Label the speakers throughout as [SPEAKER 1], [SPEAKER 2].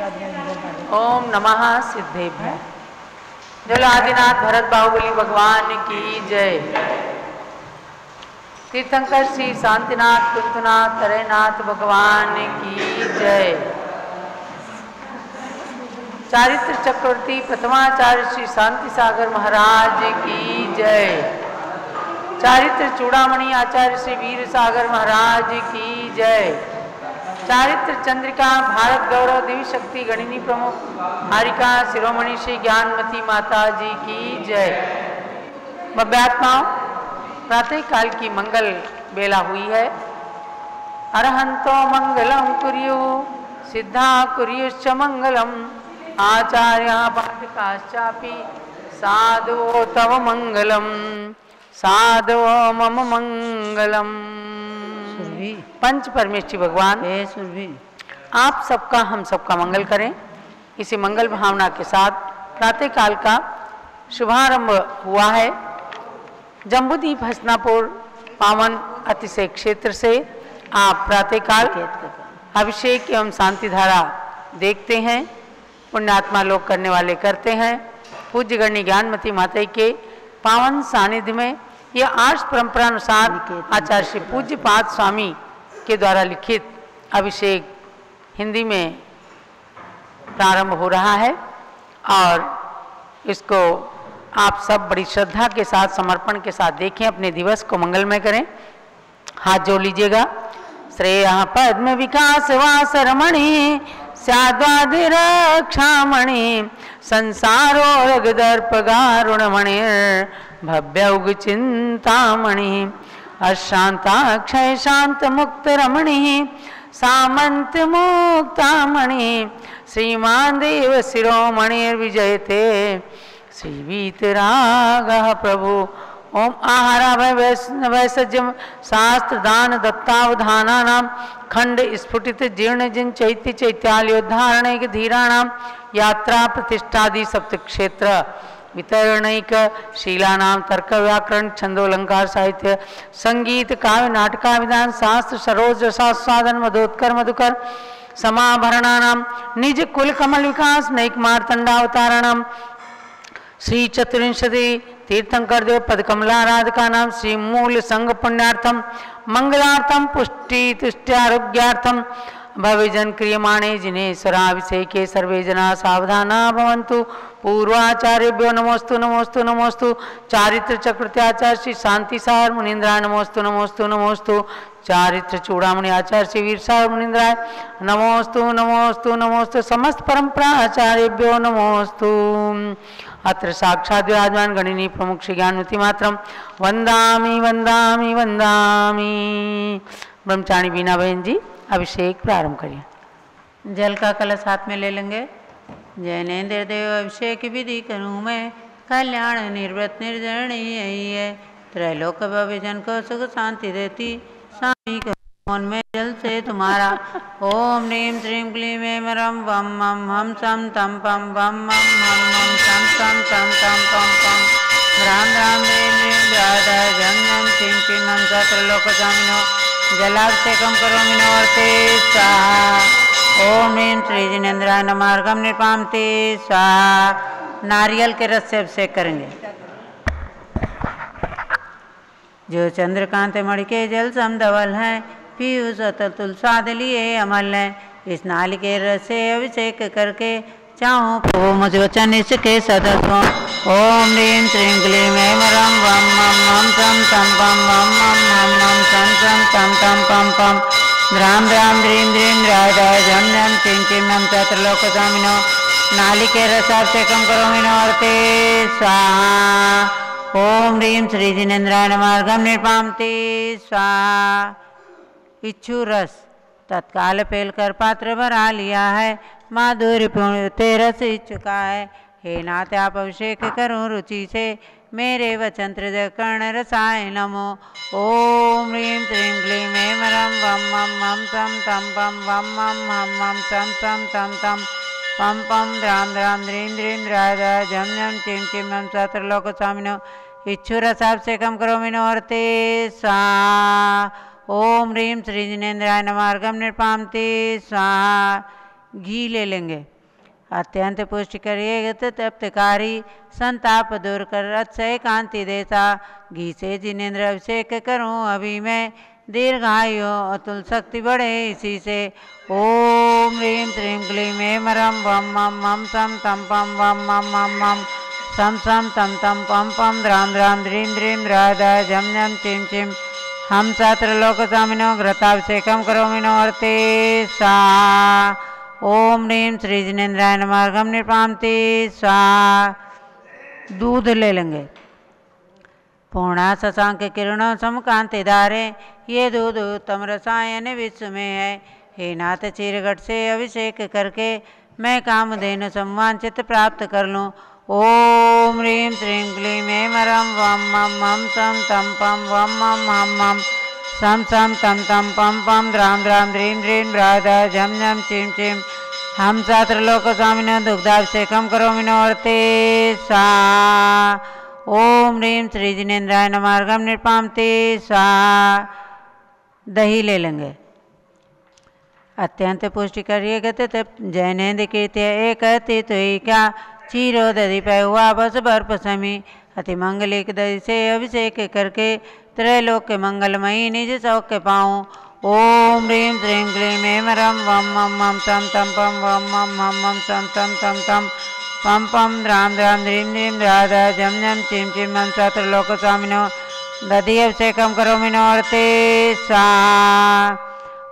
[SPEAKER 1] ओम नमः सिद्धेभ्य। जल आदिनाथ भरत बाहुबली भगवान की जय। तीर्थंकर श्री शांतिनाथ कुंथनाथ हरेनाथ भगवान की जय। चारित्र चक्रवर्ती प्रथमाचार्य श्री शांति सागर महाराज की जय। चारित्र चूड़ामणि आचार्य श्री वीर सागर महाराज की जय। चारित्र चंद्रिका भारत गौरव देवी शक्ति गणिनी प्रमुख हारिका शिरोमणि श्री ज्ञानमती माता जी की जय। भव्यात्माओं, प्रातः काल की मंगल बेला हुई है। अरहंतो मंगलम कुर्यु सिद्धा कुर्युश्च मंगलम आचार्य पाठकाश्चापि साधो तव मंगलम साधो मम मंगलम। पंच परमेश्वरी भगवान आप सबका हम सबका मंगल करें। इसी मंगल भावना के साथ प्रातः काल का शुभारंभ हुआ है। जम्बूद्वीप हसनापुर पावन अतिशय क्षेत्र से आप प्रातः काल अभिषेक एवं शांति धारा देखते हैं। पुण्यात्मा लोग करने वाले करते हैं। पूज्य गणनी ज्ञानमती माता के पावन सानिध्य में यह आर्ष परंपरा अनुसार आचार्य श्री पूज्य पाद स्वामी के द्वारा लिखित अभिषेक हिंदी में प्रारंभ हो रहा है और इसको आप सब बड़ी श्रद्धा के साथ समर्पण के साथ देखें। अपने दिवस को मंगलमय करें। हाथ जोड़ लीजिएगा। श्रेय पद्म विकास वास रमणी स्याद्वादि रक्षामणि संसारो रगदर्प गारुणमणि भव्य उग चिंतामणि अशांताक्षय शांत मुक्त रमणि सामंत मुक्तामणि श्रीमान देव शिरोमणि विजयते श्री वीतरागः प्रभु। ओम आहारा वैसज्यम शास्त्र दान दत्तावधानानां खंड स्फुटित जीर्ण जिन चैत्य चैत्यालयोद्धारण धीराणाम यात्रा प्रतिष्ठादि सप्त क्षेत्र वितरणैक शीलानाम तर्क व्याकरण छंदोलंकार साहित्य संगीत काव्य नाटका विधान शास्त्र सरोज रसास्वादन मधोत्कर मधुकर समाभरणानाम निज कुल कमल विकास नैक मार्तंडावताराणाम श्री चतुर्विंशति तीर्थंकर देव पद कमलाराधका नाम श्री मूल संघ पुण्यार्थम मंगलार्थम पुष्टि तुष्ट्यारोग्यार्थम भविजन क्रियमाणे जिनेश्वराभिषेके सर्वे जना सावधाना भवन्तु। पूर्वाचार्यभ्यो नमोस्तु नमोस्तु नमोस्तु। चारित्र चक्रवर्त्याचार्य श्री शांति सार मुनीन्द्राय नमोस्तु नमोस्तु नमोस्तु। चारित्र चूड़ामणि आचार्य श्री वीर सार मुनीन्द्राय नमोस्तु नमोस्तु नमोस्तु। समस्त परंपरा आचार्यभ्यो नमोस्तु। अत्र साक्षात् विराजमान गणिनी प्रमुख श्री ज्ञानमती मातरम वंदामि वंदामि वंदामि। ब्रह्मचारी बीना बहन जी अभिषेक प्रारंभ करिए।
[SPEAKER 2] जल का कलश हाथ में ले लेंगे। जैनेन्द्र देव अभिषेक विधि करूँ मैं कल्याण निर्व्रत निर्जरणी यही है। त्रैलोक भविजन को सुख शांति देती स्वामी मन में जल से तुम्हारा। ओम ह्रीं श्रीं क्लीं ऐं रं वम मम हम सम तम पम वम मम हम मम सम सम तम तम पम पम राम राम ह्रीं ह्रीं राधा जम जम सिं सिं हम सत्रलोक स्वामिनो जलाभिषेकम करोमि नवर्ते स्वाहा। ओम ह्रीं श्री जिनेन्द्राय नमार्गम निपामते स्वाहा। नारियल के रस से अभिषेक करेंगे। जो चंद्रकांत मणि के जल सम धवल है पीयूष अतल तुलसाद लिए अमल है। इस नाली के रस से अभिषेक करके चाहूँ प्रभु मुझ वचन इसके सदस्यों। ओम ह्रीं श्रीं क्लीं ऐं रं वम मम हम सम तम पम वम मम हम मम सम सम तम तम पम पम राम राम ह्रीं ह्रीं राधा जम जम सिं सिं हम सत्रलोक स्वामिनो नाली के रसाभिषेकम करोमि नवर्ते स्वाहा। ओम ह्रीं श्री जिनेन्द्राय नमार्गम निपामते स्वाहा। इच्छु रस तत्काल पेलकर पात्र भरा लिया है। माधुर्य पूर्ण रस चुका है। हे नाथ आप अभिषेक करूँ रुचि से मेरे वचन कर्ण रसाय नमो। ओम ह्रीं श्रीं क्लीं ऐं रं वम मम हम सम तम पम वम मम हम मम सम सम तम तम पम पम राम राम ह्रीं ह्रीं राधा जम जम चिं चिं हम सत्रलोक स्वामिनो इच्छु रसाभिषेकम करोमि नवर्ते स्वाहा। ओम ह्रीं श्री जिनेन्द्राय नमार्गम निपामते स्वाहा। घी ले लेंगे। अत्यंत पुष्टि करिए तप्तकारी संताप दूर कर अक्षय कांति देता। घी से जिनेन्द्र अभिषेक करूं अभी मैं, दीर्घायु अतुल शक्ति बढ़े इसी से। ओम ह्रीं श्रीं क्लीं ऐं रं वं मं मं सं तं पं वं मं मं मं सं सं तं तं पं पं द्रां द्रां द्रीं द्रीं द्राधा झं झं चिं चिं हम सात्रलोकस्वामिनो घृताभिषेकं करोमि नोर्ते स्वाहा। ओम ह्रीं श्री जिनेन्द्राय नमः अर्घ्यं निर्पामते स्वाहा। दूध ले लेंगे। पूर्णा शशांक किरणों समकांति धारे, ये दूध उत्तम रसायन विश्व में है। हे नाथ चीरघट से अभिषेक करके मैं कामधेनु सम्वांचित प्राप्त कर लूँ। ओम ह्रीं श्रीं क्लीं ऐं रं वं मं मं सं तं पं वं मं मं मं सं सं तं तं पं पं द्रां द्रां द्रीं द्रीं द्राधा झं झं चिं चिं हम सात्रलोकस्वामिनो दुग्धाभिषेकं करोमि नोर्ते स्वाहा। ओम ह्रीं श्री जिनेन्द्राय नमः अर्घ्यं निर्पामते स्वाहा। दही ले लेंगे। अत्यंत पुष्टि करिए गत जैनेन्द्र कीर्त्य एक अति तो क्या चीरो दधि पै हुआ बस बर्फ समी। अति मंगलिक दधि से अभिषेक करके त्रैलोक के मंगलमयी निज सौख्य पाऊँ। ओम ह्रीं श्रीं क्लीं ऐं रं वं मं मं सं तं पं वं मं मं मं सं सं तं तं पं पं द्रां द्रां द्रीं द्रीं द्राधा झं झं चिं चिं हम सात्रलोकस्वामिनो दधि अभिषेकं करोमि नोर्ते स्वाहा।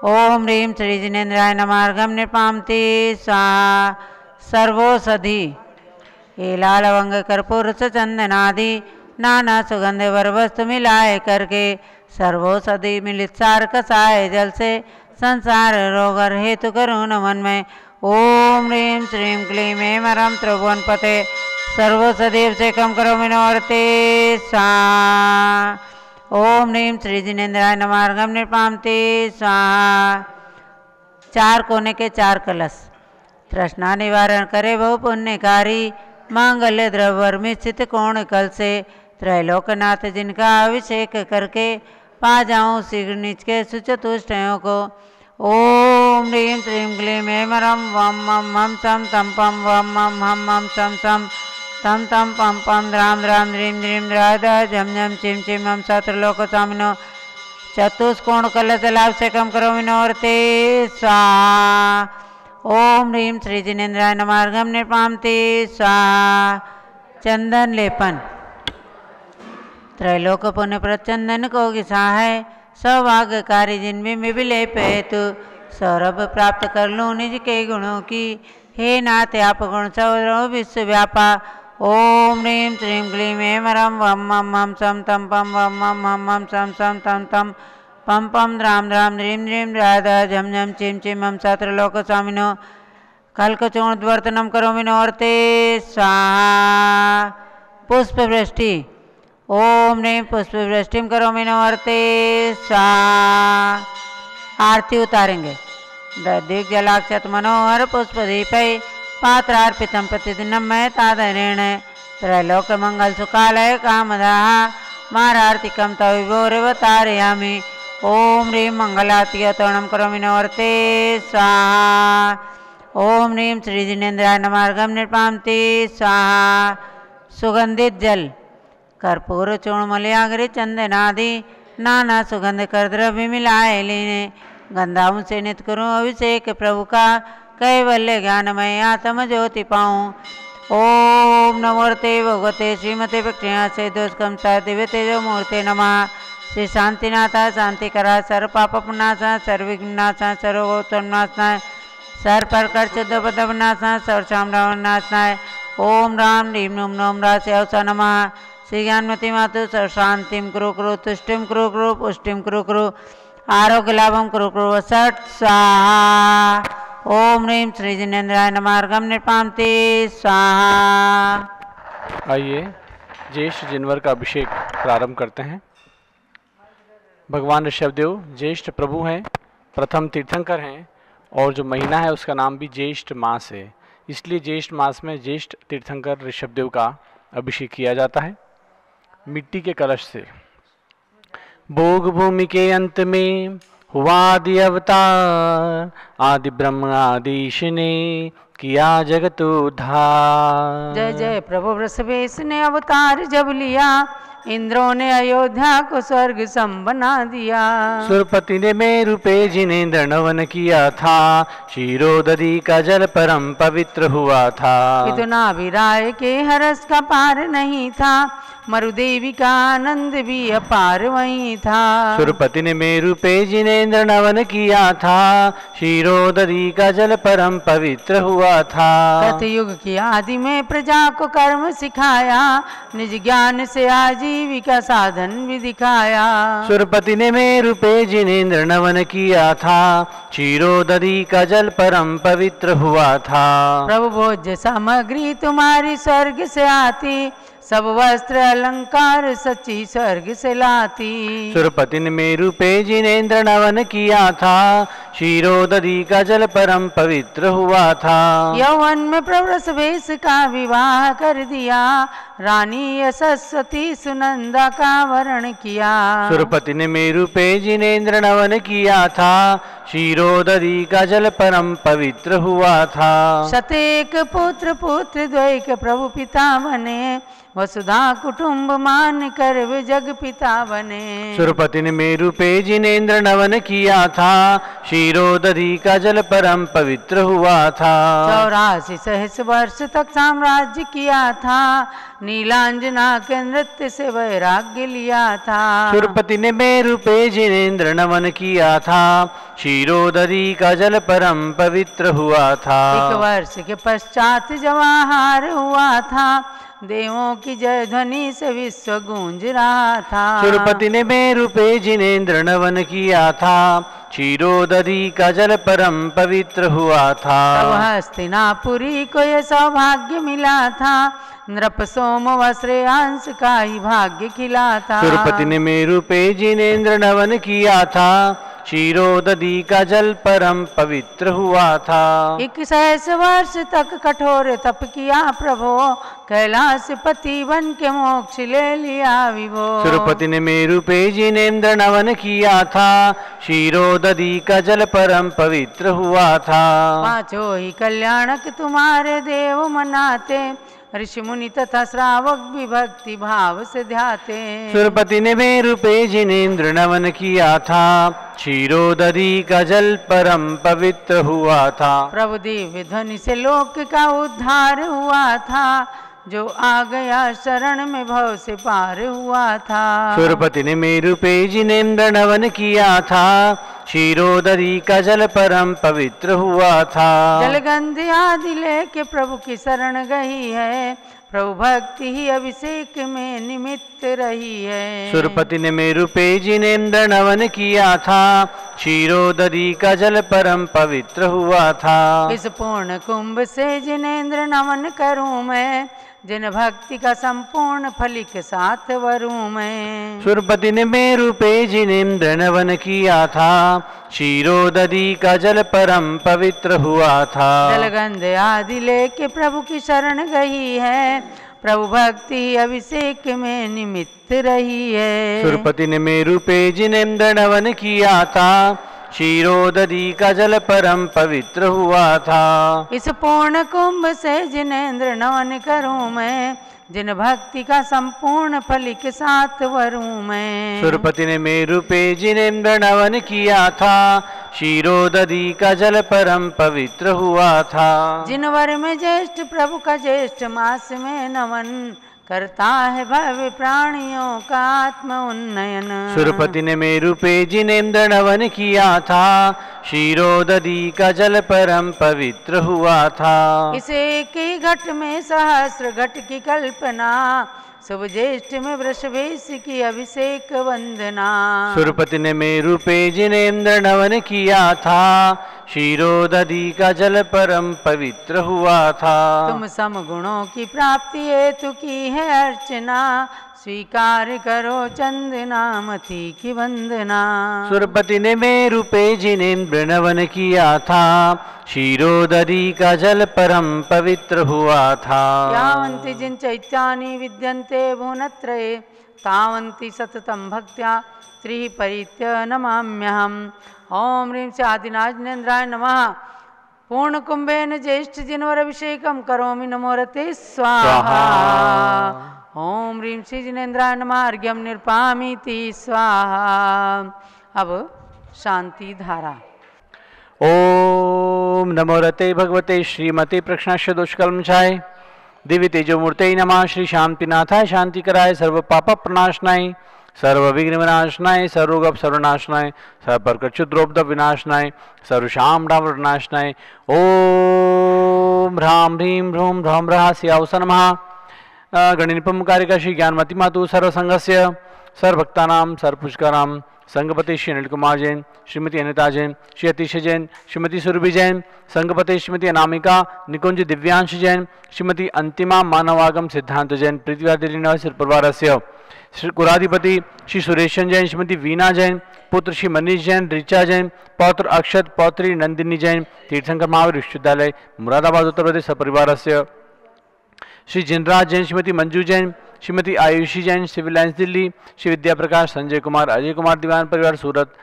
[SPEAKER 2] ओम ह्रीं श्री जिनेन्द्राय नमः अर्घ्यं निर्पामते स्वाहा। सर्वौषधि ये लाल लवंग कर्पूर चंदनादि नाना सुगंध वर वस्तु मिलाए करके सर्वौषधि मिलित सार कसाय जल से संसार रोगर हेतु करूँ नमन में। ओम ह्रीं श्रीं क्लीं ऐं रं त्रिभुवन पते सर्वौषधि अभिषेकं करोमि नोर्ते स्वाहा। ओम ह्रीं श्री जिनेन्द्राय नमः अर्घ्यं निर्पामते स्वाहा। 4 कोने के 4 कलश तृष्णा निवारण करे बहु पुण्यकारी, मांगल्य द्रव्य मिश्रित कोण कल से त्रैलोकनाथ जिनका अभिषेक करके पा जाऊं शीघ्र निज के सुचतुष्टयों को। ओम ह्रीं श्रीं क्लीं ऐं रं वं मं मं सं तं पं वं मं हं मं सं सं तं तं पं पं द्रां द्रां द्रीं द्रीं द्राधा झं झं चिं चिं हम सात्रलोकस्वामिनो चतुष्कोण कलशलाभिषेकं करोमि नोर्ते स्वाहा। ओम ह्रीं श्री जिनेन्द्राय नमः अर्घ्यं निर्पामते स्वाहा। चंदन लेपन। त्रैलोक पुण्य प्रचंदन को घिसा है, सौभाग्यकारी जिनमें मिलेप हेतु सौरभ प्राप्त कर लूँ निज के गुणों की। हे नाथ आप गुण सौरभ विश्व व्यापा। ओम ह्रीं श्रीं क्लीं ऐं रं वं मं मं सं तं पं वं मं मं मं सं सं तं तं पं पं द्रां द्रां द्रीं द्रीं द्राधा झं झं चिं चिं हम सात्रलोकस्वामिनो कल्कचूर्णवर्तनं करोमि नोर्ते स्वाहा। पुष्पवृष्टि। ओम ह्रीं पुष्पवृष्टिं करोमि नोर्ते स्वाहा। आरती उतारेंगे। दधिक जलाक्षत मनोहर पुष्पदीपै पात्रार्पितं प्रतिदिनं मैं तादरेण त्रैलोक मंगल सुखालय कामदाः मारार्तिकं तव विभोरेव तारयामि। ओम ह्रीं मंगलातितोरणं करोमि नोर्ते स्वाहा। ओम ह्रीं श्री जिनेन्द्राय नमः अर्घ्यं निर्पामते स्वाहा। सुगंधित जल। कर्पूर चूर्ण मलयाग्रि चंदनादि नाना सुगंध कर द्रव्य मिलाए लीने गंधाओं से नित करूँ अभिषेक प्रभु का कैवल्य ज्ञानमय आत्म ज्योति पाऊँ। ओम नमोर्ते भगवते श्रीमते प्रक्रिया से दोषकम सा दिव्य तेजो मूर्ते नमः। श्री शांतिनाथा शांतिकरा सर्व पाप पुनाशा सर्वविघ्नाशा सर्वोत्तमनाशनाय सर पर कर शुद्धपदवनाशा सर्वशामनाशनाय। ओम राम ह्रीं नूं नोम राशि अवसा नमः। श्री ज्ञानमती मातु सर्व शांतिम कुरु कुरु तुष्टिम कुरु कुरु पुष्टिम कुरु कुरु आरोग्य लाभम कुरु कुरु वसट स्वाहा। ओम ह्रीं श्री जिनेन्द्राय नमः अर्घ्यं निर्पामते स्वाहा।
[SPEAKER 3] आइए ज्येष्ठ जिनवर का अभिषेक प्रारंभ करते हैं। भगवान ऋषभदेव ज्येष्ठ प्रभु हैं, प्रथम तीर्थंकर हैं और जो महीना है उसका नाम भी ज्येष्ठ मास है, इसलिए ज्येष्ठ मास में ज्येष्ठ तीर्थंकर ऋषभदेव का अभिषेक किया जाता है। मिट्टी के कलश से। भोग भूमि के अंत में हुआ आदि अवतार, आदि ब्रह्म आदिश ने किया जगत उद्धार।
[SPEAKER 1] जय जय प्रभु वृषभेश ने अवतार जब लिया, इंद्रों ने अयोध्या को स्वर्ग सम बना दिया।
[SPEAKER 3] सुरपति ने मेरु पे जिनेंद्र नवन किया था, क्षीरोदरी का जल परम पवित्र हुआ था।
[SPEAKER 1] इतना भी राय के हरस का पार नहीं था, मरुदेवी का आनंद भी अपार वही था।
[SPEAKER 3] सुरपति ने मेरु पे जिनेंद्र नवन किया था, क्षीरोदरी का जल परम पवित्र हुआ था।
[SPEAKER 1] सतयुग की आदि में प्रजा को कर्म सिखाया, निज ज्ञान से आजीविका साधन भी दिखाया।
[SPEAKER 3] सुरपति ने मेरु पे जिनेंद्र नवन किया था, क्षीरोदरी का जल परम पवित्र हुआ था।
[SPEAKER 1] प्रभु भोज्य सामग्री तुम्हारी स्वर्ग से आती, सब वस्त्र अलंकार सच्ची स्वर्ग से लाती।
[SPEAKER 3] सुरपति ने मेरु पे जिनेंद्र नवन किया था, क्षीरोदरी का जल परम पवित्र हुआ था।
[SPEAKER 1] यौवन में प्रभु वृषभेश का विवाह कर दिया, रानी यशस्वती सुनंदा का वरण किया।
[SPEAKER 3] सुरपति ने मेरु पे जिनेंद्र नवन किया था, क्षीरोदरी का जल परम पवित्र हुआ था।
[SPEAKER 1] शतेक पुत्र पुत्र द्वैक प्रभु पिता बने, वसुधा कुटुंब मान कर वे जग पिता बने।
[SPEAKER 3] सुरपति ने मेरु पे जिनेंद्र नवन किया था, क्षीरोदरी का जल परम पवित्र हुआ था।
[SPEAKER 1] 84 सहस्र वर्ष तक साम्राज्य किया था, नीलांजना के नृत्य से वैराग्य लिया था।
[SPEAKER 3] सुरपति ने मेरु पे जिनेंद्र नवन किया था, क्षीरोदरी का जल परम पवित्र हुआ था।
[SPEAKER 1] 1 वर्ष के पश्चात जवाहार हुआ था, देवों की जय ध्वनि से विश्व गूंज रहा था।
[SPEAKER 3] सुरपति ने मेरु पे जिनेंद्र नवन किया था, क्षीरोदरी का जल परम पवित्र हुआ था।
[SPEAKER 1] तब हस्तिनापुरी को यह सौभाग्य मिला था, नृप सोम व श्रेयांश का ही भाग्य खिला था।
[SPEAKER 3] सुरपति ने मेरु पे जिनेंद्र नवन किया था, क्षीरोदरी का जल परम पवित्र हुआ था।
[SPEAKER 1] 21 वर्ष तक कठोर तप किया प्रभो, कैलाश पति बन के मोक्ष ले लिया विभो।
[SPEAKER 3] सुरपति ने मेरु पे जिनेंद्र नवन किया था, क्षीरोदरी का जल परम पवित्र हुआ था।
[SPEAKER 1] 5 ही कल्याणक तुम्हारे देव मनाते, ऋषि मुनि तथा श्रावक भी भक्ति भाव से ध्याते।
[SPEAKER 3] सुरपति ने मेरु पे जिनेंद्र नवन किया था, क्षीरोदरी का जल परम पवित्र हुआ था।
[SPEAKER 1] प्रभु दिव्य ध्वनि से लोक का उद्धार हुआ था, जो आ गया शरण में भव से पार हुआ था।
[SPEAKER 3] सुरपति ने मेरु पे जिनेंद्र नवन किया था, क्षीरोदरी का जल परम पवित्र हुआ था।
[SPEAKER 1] जलगंध आदि लेके प्रभु की शरण गई है, प्रभु भक्ति ही अभिषेक में निमित्त रही है।
[SPEAKER 3] सुरपति ने मेरु पे जिनेंद्र नवन किया था, क्षीरोदरी का जल परम पवित्र हुआ था।
[SPEAKER 1] इस पूर्ण कुंभ से जिनेंद्र नमन करूं मैं, जिन भक्ति का संपूर्ण फल के साथ वरूं मैं।
[SPEAKER 3] सुरपति ने मेरु पे जिनेंद्र नवन किया था, क्षीरोदरी का जल परम पवित्र हुआ था।
[SPEAKER 1] जलगंध आदि लेके प्रभु की शरण गई है, प्रभु भक्ति अभिषेक में निमित्त रही है।
[SPEAKER 3] सुरपति ने मेरु पे जिनेंद्र नवन किया था, क्षीरोदरी का जल परम पवित्र हुआ था।
[SPEAKER 1] इस पूर्ण कुंभ से जिनेंद्र नवन करूं मैं, जिन भक्ति का संपूर्ण फल के साथ वरूं मैं।
[SPEAKER 3] सुरपति ने मेरु पे जिनेंद्र नवन किया था, क्षीरोदरी का जल परम पवित्र हुआ था।
[SPEAKER 1] जिन वर में ज्येष्ठ प्रभु का ज्येष्ठ मास में नमन, करता है भव्य प्राणियों का आत्म उन्नयन।
[SPEAKER 3] सुरपति ने मेरु पे जिनेंद्र नवन किया था, क्षीरोदरी का जल परम पवित्र हुआ था।
[SPEAKER 1] इस एक ही घट में सहस्र घट की कल्पना, शुभ ज्येष्ठ में वृषभेश की अभिषेक वंदना।
[SPEAKER 3] सुरपति ने मेरु पे जिनेंद्र नवन किया था, क्षीरोदरी का जल परम पवित्र हुआ था।
[SPEAKER 1] तुम सम गुणों की प्राप्ति हेतु की है अर्चना, स्वीकार करो चंदना मथी की वंदना।
[SPEAKER 3] सुरपति ने मेरु पे जिनेंद्र नवन किया था, क्षीरोदरी का जल परम पवित्र हुआ था।
[SPEAKER 1] यावन्ति जिन चैत्यानि विद्यन्ते भुवनत्रये, तावन्ति सततं भक्त्या त्रिः परित्य नमाम्यहम्। ओम ह्रीं से आदिनाजनेन्द्राय नमः। पूर्ण कुंभेन ज्येष्ठ जिनवर अभिषेकम करोमि नमो रते स्वाहा। ओम ह्रीं श्री जिनेन्द्राय नमः। अर्घ्यम निर्पामीति स्वाहा। अब शांति धारा।
[SPEAKER 3] ओम नमो रते भगवते श्रीमते प्रक्षणाश्य दुष्कर्मचाय दिव्य तेजो मूर्ते नमः। श्री शांतिनाथाय शांति कराय सर्व पाप प्रणाशनाय सर्व विघ्न विनाशनाय सर्वरोग सर्वनाशनाय सर्व प्रकृत्युद्रोपद विनाशनाय सर्वशाम राम विनाशनाय। ओम ह्रां ह्रीं ह्रूं ह्रौं ह्रः स्यावस नमः। गणिनिपम कारिका श्री ज्ञानमती मातु सर्वसंगस्य सर्वभक्तानां सर्वपुष्कारां संघपति श्री अनिल कुमार जैन, श्रीमती अनिता जैन, श्री अतिश जैन, श्रीमती सुरभि जैन, संघपति श्रीमती अनामिका निकुंज दिव्यांश जैन, श्रीमती अंतिमा मानवागम सिद्धांत जैन, पृथ्वी परिवारस्य श्री कुलाधिपति श्री सुरेशन जैन, श्रीमती वीणा जैन, पुत्र श्री मनीष जैन, ऋचा जैन, पौत्र अक्षत, पौत्री नंदिनी जैन, तीर्थंकर महावीर विश्वविद्यालय मुरादाबाद उत्तर प्रदेश सपरिवारस्य श्री जिनराज जैन, श्रीमती मंजू जैन, श्रीमती आयुषी जैन, सिविल लाइन्स दिल्ली, श्री विद्या प्रकाश, संजय कुमार, अजय कुमार दीवान परिवार सूरत,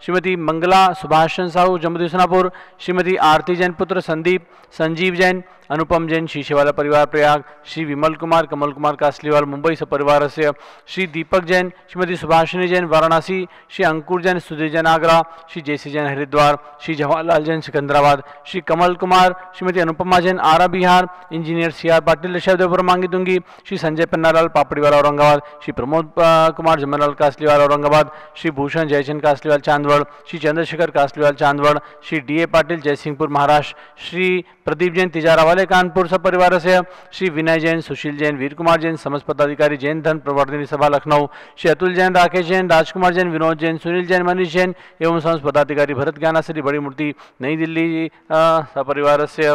[SPEAKER 3] श्रीमती मंगला सुभाषचंद्र साहू जम्मू सोनापुर, श्रीमती आरती जैन पुत्र संदीप, संजीव जैन, अनुपम जैन शीशेवाला परिवार प्रयाग, श्री विमल कुमार कमल कुमार कासलीवाल मुंबई सपरिवार से, Shri Deepak Jain, Shrimati Subhashini Jain Varanasi, Shri Ankur Jain Sudhir Jain Agra, Shri Jaysi Jain Haridwar, Shri Jawaharlal Jain Secunderabad, Shri Kamal Kumar, Shrimati Anupama Jain Ara Bihar, engineer C R Patil Rishabhdevpur Mangi Tungi, Shri Sanjay Pannalal Papdiwala Aurangabad, Shri Pramod Kumar Jamnalal Kasliwal Aurangabad, Shri Bhushan Jaychand Kasliwal Chandwad, Shri Chandrashekhar Kasliwal Chandwad, Shri D A Patil Jaysinghpur Maharashtra, Shri Pradeep Jain Tijara वाले कानपुर सपरिवार से, श्री विनय जैन, सुशील जैन, वीर कुमार जैन समस्त पदाधिकारी जैन धन प्रवर्तनी सभा लखनऊ, श्री अतुल जैन, राकेश जैन, राजकुमार जैन, विनोद जैन, सुनील जैन, मनीष जैन एवं समस्त पदाधिकारी भरत ज्ञानाश्री बड़ी मूर्ति नई दिल्ली सपरिवार से,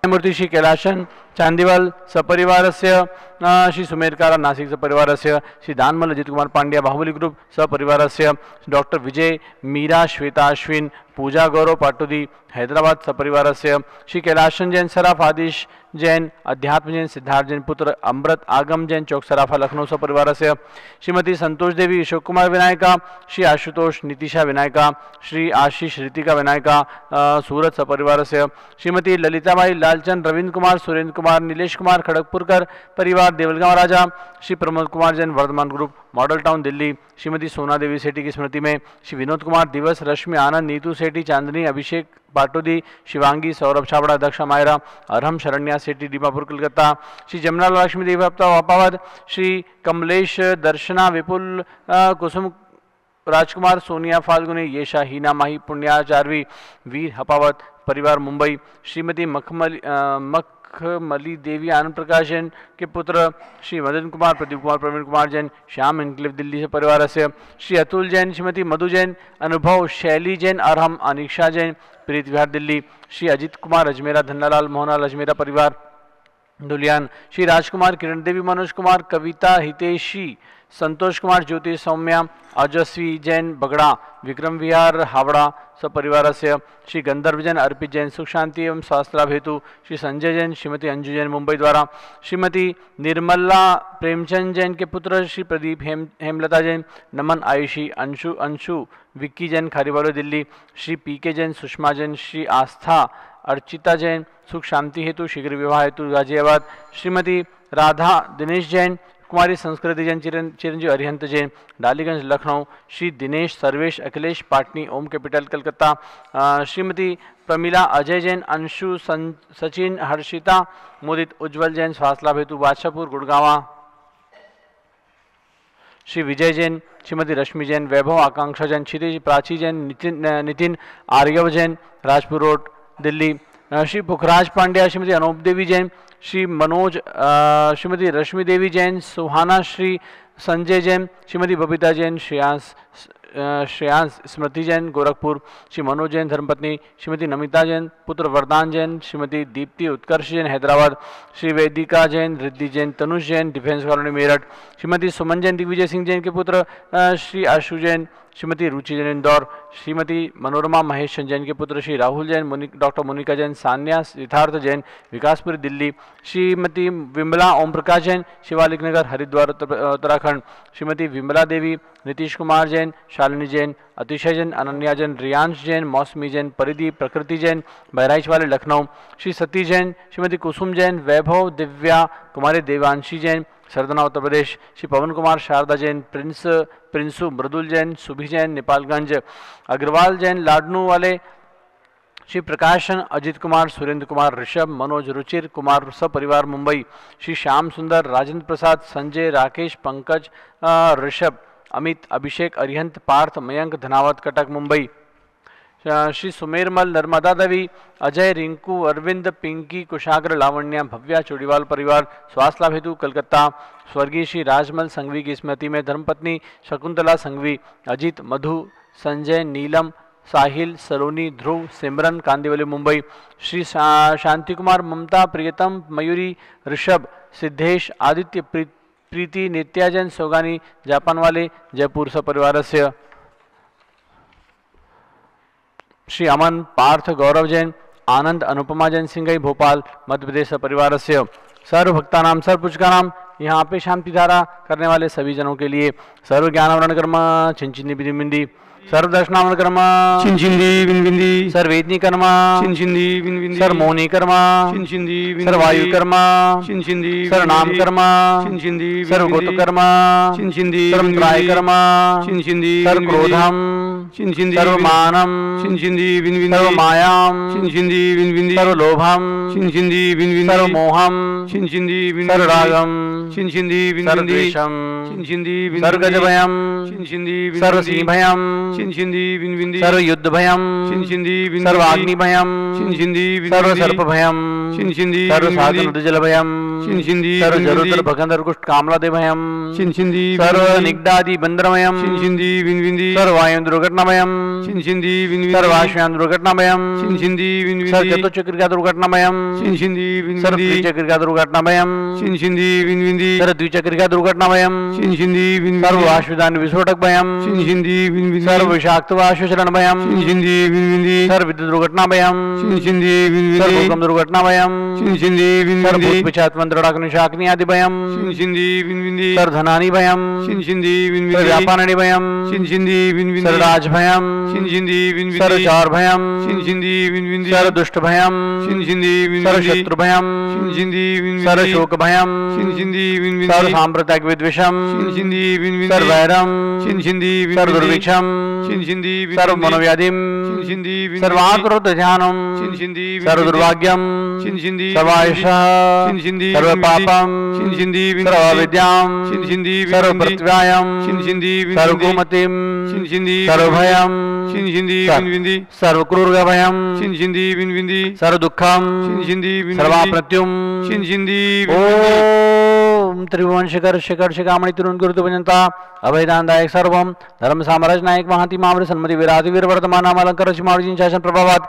[SPEAKER 3] मूर्ति श्री कैलाशन चांदीवाल सपरिवार से, श्री सुमेरकारा नासिक सपरिवार से, श्री दानमल अजित कुमार पांड्या बाहुबली ग्रुप सपरिवार से, डॉक्टर विजय मीरा श्वेता अश्विन पूजा गौरव पाटुदी हैदराबाद सपरिवार से, श्री कैलाशन जैन सराफ आदिश जैन अध्यात्म जैन सिद्धार्थ जैन पुत्र अमृत आगम जैन चौक सराफा लखनऊ सपरिवार से, श्रीमती संतोष देवी अशोक कुमार विनायका, श्री आशुतोष नितिशा विनायका, श्री आशीष ऋतिका विनायका सूरत सपरिवार से, श्रीमती ललिताबाई लालचंद रविंद्र कुमार सुरेंद्र कुमार नीलेश कुमार खड़गपुरकर परिवार Deulgaon Raja, Shri Pramod Kumar Jain Vardhaman group model town Delhi, Shrimati Sona Devi सेठी की स्मृति में श्री विनोद कुमार दिवस रश्मि आनंद नीतू सेठी चांदनी अभिषेक पाटोदी शिवांगी सौरभ छाबड़ा दक्षा मायरा अरहम शरण्या सेठी दीमापुर कलकत्ता, श्री जमुना लक्ष्मी देवी वापावद, श्री कमलेश दर्शना विपुल कुसुम राजकुमार सोनिया फाल्गुनी येशा हीना माही पुण्याचार्वी वीर हपावत परिवार मुंबई, श्रीमती मखमली देवी आनंद प्रकाश जैन के पुत्र श्री मदन कुमार प्रदीप कुमार प्रवीण कुमार जैन श्याम एनक्लेव दिल्ली से परिवार से, श्री अतुल जैन श्रीमती मधु जैन अनुभव शैली जैन अरहम अनिक्षा जैन प्रीत विहार दिल्ली, श्री अजित कुमार अजमेरा धन्नालाल मोहनलाल अजमेरा परिवार दुलियान, श्री राजकुमार किरण देवी मनोज कुमार कविता हितेशी संतोष कुमार ज्योति सौम्या अजस्वी जैन बगड़ा विक्रम विहार हावड़ा सपरिवार से, श्री गंधर्व जैन अर्पित जैन सुख शांति एवं स्वास्थ्य लाभ हेतु, श्री संजय जैन श्रीमती अंजू जैन मुंबई द्वारा, श्रीमती निर्मला प्रेमचंद जैन के पुत्र श्री प्रदीप हेमलता जैन नमन आयुषी अंशु विक्की जैन खारीवालो दिल्ली, श्री पी के जैन सुषमा जैन, श्री आस्था अर्चिता जैन सुख शांति हेतु शीघ्र विवाह हेतु गाजियाबाद, श्रीमती राधा दिनेश जैन कुमारी संस्कृति जैन चिरंजीव अरिहंत जैन डालीगंज लखनऊ, श्री दिनेश सर्वेश अखिलेश पाटनी ओम कैपिटल कलकत्ता, श्रीमती प्रमिला अजय जैन अंशु सचिन हर्षिता मुदित उज्जवल जैन स्वास्थ्य लाभ हेतु बादशाहपुर गुड़गावा, श्री विजय जैन श्रीमती रश्मि जैन वैभव आकांक्षा जैन क्षितिज प्राची जैन नितिन आर्यव जैन राजपुर रोड दिल्ली, श्री पुखराज पांड्या श्रीमती अनूप देवी जैन श्री मनोज श्रीमती रश्मि देवी जैन सुहाना श्री संजय जैन श्रीमती बबीता जैन श्रेयांश स्मृति जैन गोरखपुर, श्री मनोज जैन धर्मपत्नी श्रीमती नमिता जैन पुत्र वरदान जैन श्रीमती दीप्ति उत्कर्ष जैन हैदराबाद, श्री वेदिका जैन रिद्धि जैन तनुष जैन डिफेंस कॉलोनी मेरठ, श्रीमती सुमन जैन दिग्विजय सिंह जैन के पुत्र श्री आशु जैन श्रीमती रुचि जैन इंदौर, श्रीमती मनोरमा महेश जैन के पुत्र श्री राहुल जैन डॉक्टर मोनिका जैन सान्या सिद्धार्थ जैन विकासपुरी दिल्ली, श्रीमती विमला ओम प्रकाश जैन शिवालिक नगर हरिद्वार उत्तराखंड, श्रीमती विमला देवी नीतीश कुमार जैन शालिनी जैन अतिशय जैन, अनन्या जैन, रियांश जैन, मौसमी जैन, परिधि प्रकृति जैन, बहराइच वाले लखनऊ, श्री सती जैन, श्रीमती कुसुम जैन, वैभव दिव्या कुमारी देवांशी जैन, सरदना उत्तर प्रदेश, श्री पवन कुमार शारदा जैन, प्रिंसु मृदुल जैन, सुभी जैन नेपालगंज, अग्रवाल जैन लाडनू वाले, श्री प्रकाशन, अजित कुमार, सुरेंद्र कुमार, ऋषभ, मनोज, रुचिर कुमार सपरिवार मुंबई, श्री श्याम सुंदर, राजेंद्र प्रसाद, संजय, राकेश, पंकज, ऋषभ, अमित, अभिषेक, अरिहंत, पार्थ, मयंक, धनावत, कटक मुंबई, श्री सुमेरमल, नर्मदा देवी, अजय, रिंकू, अरविंद, पिंकी, कुशाग्र, लावण्या, भव्या, चोड़ीवाल परिवार स्वास्थ्य लाभ हेतु कलकत्ता, स्वर्गीय श्री राजमल संघवी की स्मृति में धर्मपत्नी शकुंतला संघवी, अजीत, मधु, संजय, नीलम, साहिल, सलोनी, ध्रुव, सिमरन कांदिवली मुंबई, श्री शांति कुमार, ममता, प्रियतम, मयूरी, ऋषभ, सिद्धेश, आदित्य, प्रीति, नित्या जैन सोगानी जापान वाले जयपुर सपरिवार से, श्री अमन, पार्थ, गौरव जैन, आनंद, अनुपमा जैन सिंघई भोपाल मध्य प्रदेश परिवार से, सर्व भक्ता नाम सर्व पुचका नाम यहाँ पे शांति धारा करने वाले सभी जनों के लिए सर्व ज्ञान कर्म छिंचिनी बिंदी, सर्वदर्शनामन कर्म
[SPEAKER 4] छिंचिंदी बिंदी,
[SPEAKER 3] सर्वेदनी कर्म
[SPEAKER 4] छिंचिंदी बिंदी,
[SPEAKER 3] सर्वमोनी कर्म
[SPEAKER 4] छिंचिंदी बिंदी,
[SPEAKER 3] सर्वायु कर्म
[SPEAKER 4] छिंचिंदी,
[SPEAKER 3] सर्वनाम कर्म
[SPEAKER 4] छिंचिंदी,
[SPEAKER 3] सर्वगोत्र कर्म
[SPEAKER 4] छिंचिंदी,
[SPEAKER 3] सर्वत्राय कर्म
[SPEAKER 4] छिंचिंदी,
[SPEAKER 3] सर्वक्रोधम
[SPEAKER 4] छिंचिंदी,
[SPEAKER 3] सर्वमानम
[SPEAKER 4] छिंचिंदी बिंदी,
[SPEAKER 3] सर्वमायाम
[SPEAKER 4] छिंचिंदी बिंदी,
[SPEAKER 3] सर्वलोभम
[SPEAKER 4] छिंचिंदी बिंदी,
[SPEAKER 3] सर्वमोहम
[SPEAKER 4] छिंचिंदी बिंदी,
[SPEAKER 3] सर्वरागम
[SPEAKER 4] छिंचिंदी बिंदी,
[SPEAKER 3] सर्वद्वेषम
[SPEAKER 4] छिंचिंदी बिंदी,
[SPEAKER 3] सर्वगजभयम
[SPEAKER 4] छिंचिंदी बिंदी,
[SPEAKER 3] सर्वसिंहभयम
[SPEAKER 4] छिंचिंदी बिंदी,
[SPEAKER 3] सर्वयुद्धभयम
[SPEAKER 4] छिंचिंदी बिंदी,
[SPEAKER 3] सर्वाग्निभयम
[SPEAKER 4] छिंचिंदी बिंदी,
[SPEAKER 3] सर्वसर्पभयम
[SPEAKER 4] छिंचिंदी
[SPEAKER 3] सर्वसाधनजलभयम
[SPEAKER 4] छिंचिंदी
[SPEAKER 3] सर्वजरुतर भगंधरकुष्ठ कामलादेभयम
[SPEAKER 4] छिंचिंदी,
[SPEAKER 3] सर्वनिग्धादि बंदरमयम
[SPEAKER 4] छिंचिंदी बिंदी,
[SPEAKER 3] सर्वायु दुर्घटनामयम
[SPEAKER 4] छिंचिंदी बिंदी,
[SPEAKER 3] सर्वाश्वयन दुर्घटनामयम
[SPEAKER 4] छिंचिंदी बिंदी,
[SPEAKER 3] सर्वचतुश्चक्रिका दुर्घटनामयम
[SPEAKER 4] छिंचिंदी बिंदी,
[SPEAKER 3] सर्वत्रिचक्रिका दुर्घटनामयम
[SPEAKER 4] छिंचिंदी बिंदी,
[SPEAKER 3] सर्वद्विचक्रिका दुर्घटनामयम
[SPEAKER 4] छिंचिंदी बिंदी,
[SPEAKER 3] सर्वाश्वदान विस्फोटक भयम
[SPEAKER 4] छिंचिंदी बिंदी,
[SPEAKER 3] सर्वविषाक्त वायुचलन भयम
[SPEAKER 4] छिंचिंदी बिंदी,
[SPEAKER 3] सर्वविद्युत दुर्घटना भयम
[SPEAKER 4] छिंचिंदी बिंदी,
[SPEAKER 3] सर्वभूकंप दुर्घटना भयम
[SPEAKER 4] छिंचिंदी बिंदी,
[SPEAKER 3] सर्वभूतपिशाच मंत्रडाग्निशाग्नि आदि भयम
[SPEAKER 4] छिंचिंदी बिंदी,
[SPEAKER 3] सर्वधनानि भयम
[SPEAKER 4] छिंचिंदी बिंदी,
[SPEAKER 3] सर्वव्यापाराणि भयम
[SPEAKER 4] छिंचिंदी बिंदी,
[SPEAKER 3] सर्वराज भयम
[SPEAKER 4] छिंचिंदी बिंदी,
[SPEAKER 3] सर्वचार भयम
[SPEAKER 4] छिंचिंदी बिंदी,
[SPEAKER 3] सर्वदुष्ट भयम
[SPEAKER 4] छिंचिंदी बिंदी,
[SPEAKER 3] सर्वशत्रु भयम
[SPEAKER 4] छिंचिंदी बिंदी,
[SPEAKER 3] सर्वशोक भयम
[SPEAKER 4] छिंचिंदी बिंदी,
[SPEAKER 3] सर्वसाम्प्रदायिक विद्वेषम
[SPEAKER 4] छिंचिंदी बिंदी,
[SPEAKER 3] सर्ववैरम
[SPEAKER 4] छिंचिंदी बिंदी,
[SPEAKER 3] सर्वदुर्भिक्षम
[SPEAKER 4] छिंचिंदी बिंदी,
[SPEAKER 3] सर्वमनोव्याधिम
[SPEAKER 4] छिंचिंदी बिंदी,
[SPEAKER 3] सर्वात्रोतध्यानम
[SPEAKER 4] छिंचिंदी बिंदी,
[SPEAKER 3] सर्वदुर्भाग्यम
[SPEAKER 4] छिंचिंदी
[SPEAKER 3] सर्वायुषः
[SPEAKER 4] छिंचिंदी
[SPEAKER 3] सर्वपापम
[SPEAKER 4] छिंचिंदी बिंदी,
[SPEAKER 3] सर्वविद्याम
[SPEAKER 4] छिंचिंदी बिंदी,
[SPEAKER 3] सर्वप्रत्यवायम
[SPEAKER 4] छिंचिंदी बिंदी,
[SPEAKER 3] सर्वगोमतिम
[SPEAKER 4] छिंचिंदी
[SPEAKER 3] सर्वभयम
[SPEAKER 4] छिंचिंदी बिंदी,
[SPEAKER 3] सर्वक्रूरभयम
[SPEAKER 4] छिंचिंदी बिंदी,
[SPEAKER 3] सर्वदुःखम
[SPEAKER 4] छिंचिंदी बिंदी,
[SPEAKER 3] सर्वाप्रत्युम
[SPEAKER 4] छिंचिंदी
[SPEAKER 3] ओम त्रिभुवन शिखर शिखर शिखामणि तिरुन गुरुतु भजनता अभयदानदायक सर्वम धर्म साम्राज्य नायक महाति मामृत सन्मति विराधि वीर वर्तमान नामालंकर चिमार्जिन शासन प्रभावात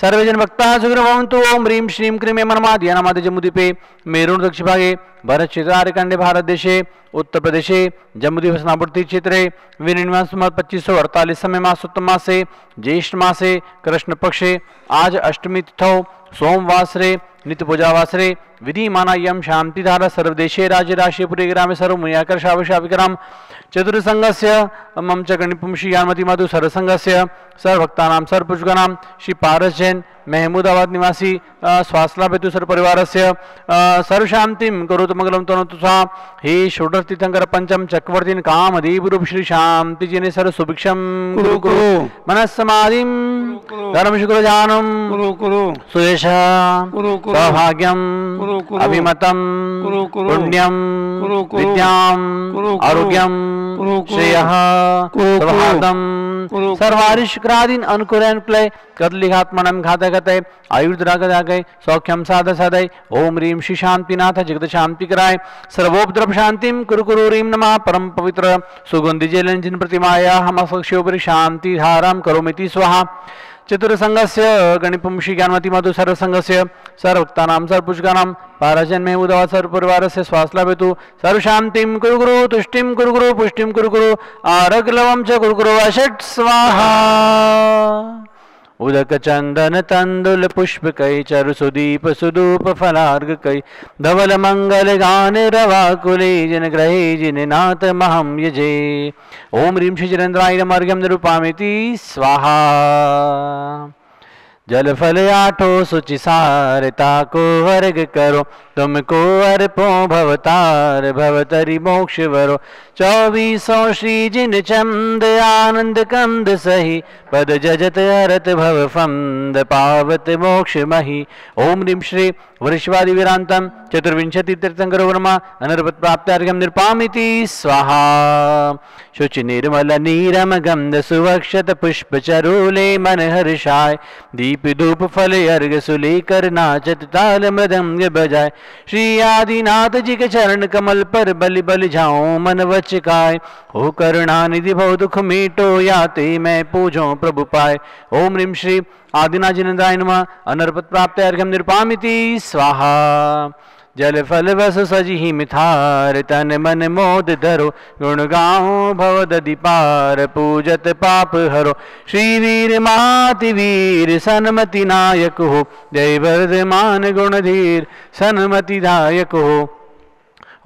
[SPEAKER 3] सर्वेजन भक्ता सुग्रभवन्तु ओम ह्रीं श्रीं क्रीं मनमादि अनामादि जम्मुद्वीपे मेरुण दक्षिणभागे भरत क्षेत्रार्यखंडे भारत देशे उत्तर प्रदेशे जम्मुद्वीप हस्तिनापुर क्षेत्रे विनिर्माण 2548 समय मासोत्तम मासे ज्येष्ठ मासे कृष्ण पक्षे आज अष्टमी तिथौ सोमवासरे नित्य पूजावासरे विधि माना यम शांतिधारा सर्वदेशे राज्य राशि पुरे ग्रामे सर्व मुनियाकर शाविशाविकराम चतुर्संघस्य मम च गणिपुंशी यानमति मधु सर्वसंघस्य सर्वभक्तानां सर्वपुष्कानां श्री पारस जैन महमूदाबाद निवासी स्वास्थ्यलाभेतु सर्वपरिवारस्य सर्वशांतिं करोतु मंगलं तनोतु सा हे षोडश तीर्थंकर पंचम चक्रवर्तीन कामदेव रूप श्री शांति जिने सर्व सुभिक्षम कुरु कुरु मनस्समाधिं धर्म शुक्र जानम सुयश सौभाग्यम अभिमतम पुण्यम विद्याम आरोग्यम श्रेयः सौहार्दम सर्वारिष्क्रादीन अनुकूलन प्लय कदलिघात्मनम घातगतय आयुर्द्रागदागय सौख्यम साध सदय ओम ह्रीं श्री शांतिनाथ जगत शांति कराय सर्वोपद्रव शांतिम कुरु कुरु ह्रीं नमः परम पवित्र सुगंधि जलंजिन प्रतिमाया हम सक्षोपरि शांति धाराम करोमिति स्वाहा चतुर्संघस्य गणिपुंशी ज्ञानमति मधु सर्वसंघस्य सर्वभक्तानां सर्वपुष्कानां पारजन में उदावा सर्वपरिवारस्य स्वास्थ्यलाभेतु सर्वशांतिं कुरु कुरु तुष्टिं कुरु कुरु पुष्टिं कुरु कुरु आरोग्यलवं च कुरु कुरु अषट् स्वाहा उदक चंदन तंदुल पुष्प कई चरु सुदीप सुदूप फलार्ग कई धवल मंगल गान रवा कुले जन ग्रहे जिन नाथ महम यजे। ओम ह्रीं श्री चरेन्द्राय नमः अर्घ्यं निरूपयामि स्वाहा। जल फल आठो सुचि सारता को वर्ग करो तुमको अर्पो भवतार भवतरि मोक्ष वरो। 2400 श्री जिन चंद आनंद कंद सही पद जजत हरत भव फंद पावत मोक्ष मही। ओम ह्रीं श्री वृषवादि विरांतम चतुर्विंशति तीर्थंकरो वर्मा अनर्पत प्राप्तार्घ्यं निरूपयामि स्वाहा। शुचि निर्मल नीरम गंध सुवक्षत पुष्प चरूले मन हर्षाय दीप धूप फल अर्घ सुलेकर नाचत ताल मृदंग बजाय। श्री आदिनाथ जी के चरण कमल पर बलि बलि जाऊं मन वचकाय हो करुणानिधि भव दुख मीटो याते मैं पूजो प्रभु पाए। ओम ह्रीं श्री आदिनाथ जिनेन्द्राय नमः अनर्पत प्राप्तार्घ्यं निरूपयामि स्वाहा। जल फल बस सजी मिथार तन मन मोद धरो गुण गाओ भव दधि पार पूजत पाप हरो। श्री वीर माति वीर सन्मति नायक हो जय वर्धमान गुणधीर सन्मति दायक हो।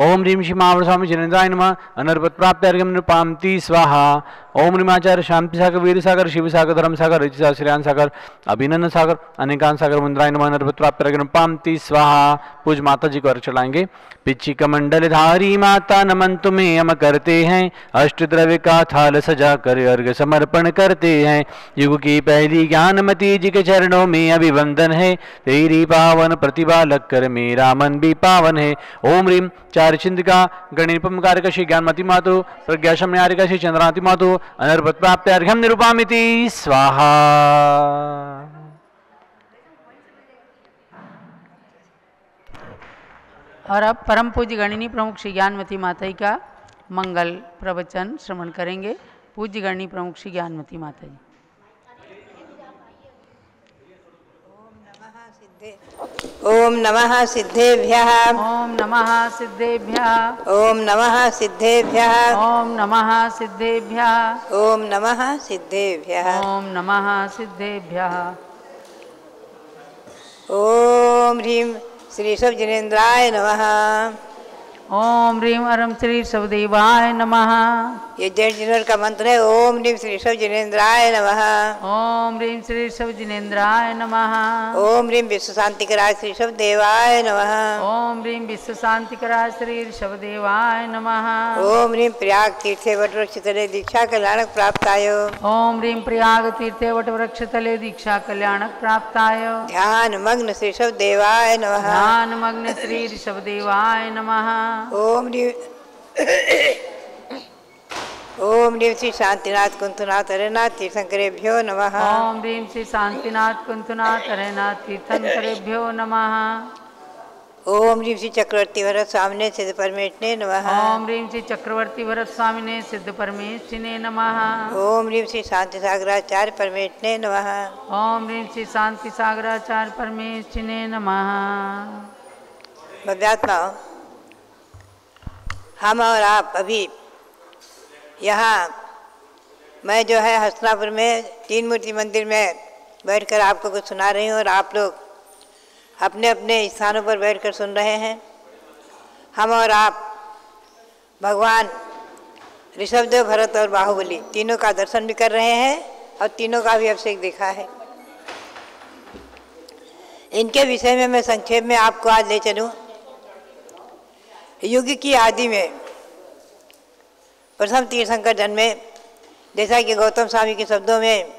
[SPEAKER 3] ओम ह्रीं श्री महावर स्वामी जिनेन्द्राय नमः अनर्पत प्राप्तार्घ्यं निरूपयामि स्वाहा। ओम ह्रीं आचार्य शांति सागर वीर सागर शिव सागर धर्म सागर ऋचि सागर श्रेयान सागर अभिनंदन सागर अनेकांत सागर मुंद्राय नमः अनर्पत प्राप्तार्घ्यं निरूपयामि स्वाहा। पूज माता जी को अर्घ चढ़ाएंगे। पिच्चिक मंडल धारी माता नमन तुम्हें हम करते हैं अष्ट द्रव्य का थाल सजा कर अर्घ समर्पण करते हैं। युग की पहली ज्ञानमती जी के चरणों में अभिवंदन है तेरी पावन प्रतिभा लग कर मेरा मन भी पावन है। ओम ह्रीं चार चिंतिका गणिपमकारक श्री ज्ञानमती मातु प्रज्ञा शमयारिका श्री चंद्रावती मातु अनर्पत प्राप्तार्घ्यं निरूपयामि स्वाहा।
[SPEAKER 2] और अब परम पूज्य गणिनी प्रमुख श्री ज्ञानमती माता जी का मंगल प्रवचन श्रवण करेंगे। पूज्य गणिनी प्रमुख श्री ज्ञानमती माता जी।
[SPEAKER 5] ओम नमः सिद्धेभ्यः
[SPEAKER 2] ओम नमः सिद्धेभ्यः
[SPEAKER 5] ओम नमः सिद्धेभ्यः
[SPEAKER 2] ओम नमः सिद्धेभ्यः
[SPEAKER 5] ओम नमः सिद्धेभ्यः
[SPEAKER 2] ओम नमः सिद्धेभ्यः।
[SPEAKER 5] ओम ह्रीं श्री सब जिनेन्द्राय नमः।
[SPEAKER 2] ओम ह्रीं अरम श्री सबदेवाय नमः।
[SPEAKER 5] ये जैन जिनवर का मंत्र है। ओम ह्रीं श्री सब जिनेन्द्राय नमः।
[SPEAKER 2] ओम ह्रीं श्री सब जिनेन्द्राय नमः।
[SPEAKER 5] ओम ह्रीं विश्व शांति कराय श्री सब देवाय नमः।
[SPEAKER 2] ओम ह्रीं विश्व शांति कराय श्री ऋषभदेवाय नमः।
[SPEAKER 5] ओम ह्रीं प्रयाग तीर्थे वटवृक्ष तले दीक्षा कल्याणक प्राप्ताय।
[SPEAKER 2] ओम ह्रीं प्रयाग तीर्थे वटवृक्ष तले दीक्षा कल्याणक प्राप्ताय।
[SPEAKER 5] ध्यान मग्न श्री सब देवाय नमः।
[SPEAKER 2] ध्यान मग्न श्री ऋषभदेवाय नमः।
[SPEAKER 5] ओम ह्रीं ओम ह्रीं श्री शांतिनाथ कुंतुनाथ हरेनाथ तीर्थंकरेभ्यो नमः।
[SPEAKER 2] ओम ह्रीं श्री शांतिनाथ कुंतुनाथ हरेनाथ तीर्थंकरेभ्यो नमः।
[SPEAKER 5] ओम ह्रीं श्री चक्रवर्ती भरत स्वामिने सिद्ध परमेष्ठिने नमः।
[SPEAKER 2] ओम ह्रीं श्री चक्रवर्ती भरत स्वामिने सिद्ध परमेष्ठिने नमः।
[SPEAKER 5] ओम ह्रीं श्री शांति सागराचार्य परमेष्ठिने नमः।
[SPEAKER 2] ओम ह्रीं श्री शांति सागराचार्य परमेष्ठिने नमः।
[SPEAKER 5] भव्यात्मा, हम और आप अभी यहाँ मैं जो है हसनापुर में तीन मूर्ति मंदिर में बैठकर आपको कुछ सुना रही हूँ और आप लोग अपने अपने स्थानों पर बैठकर सुन रहे हैं। हम और आप भगवान ऋषभदेव, भरत और बाहुबली तीनों का दर्शन भी कर रहे हैं और तीनों का भी अभिषेक देखा है। इनके विषय में मैं संक्षेप में आपको आज ले चलूँ। युग की आदि में प्रथम तीर्थंकर जन्मे, जैसा कि गौतम स्वामी के शब्दों में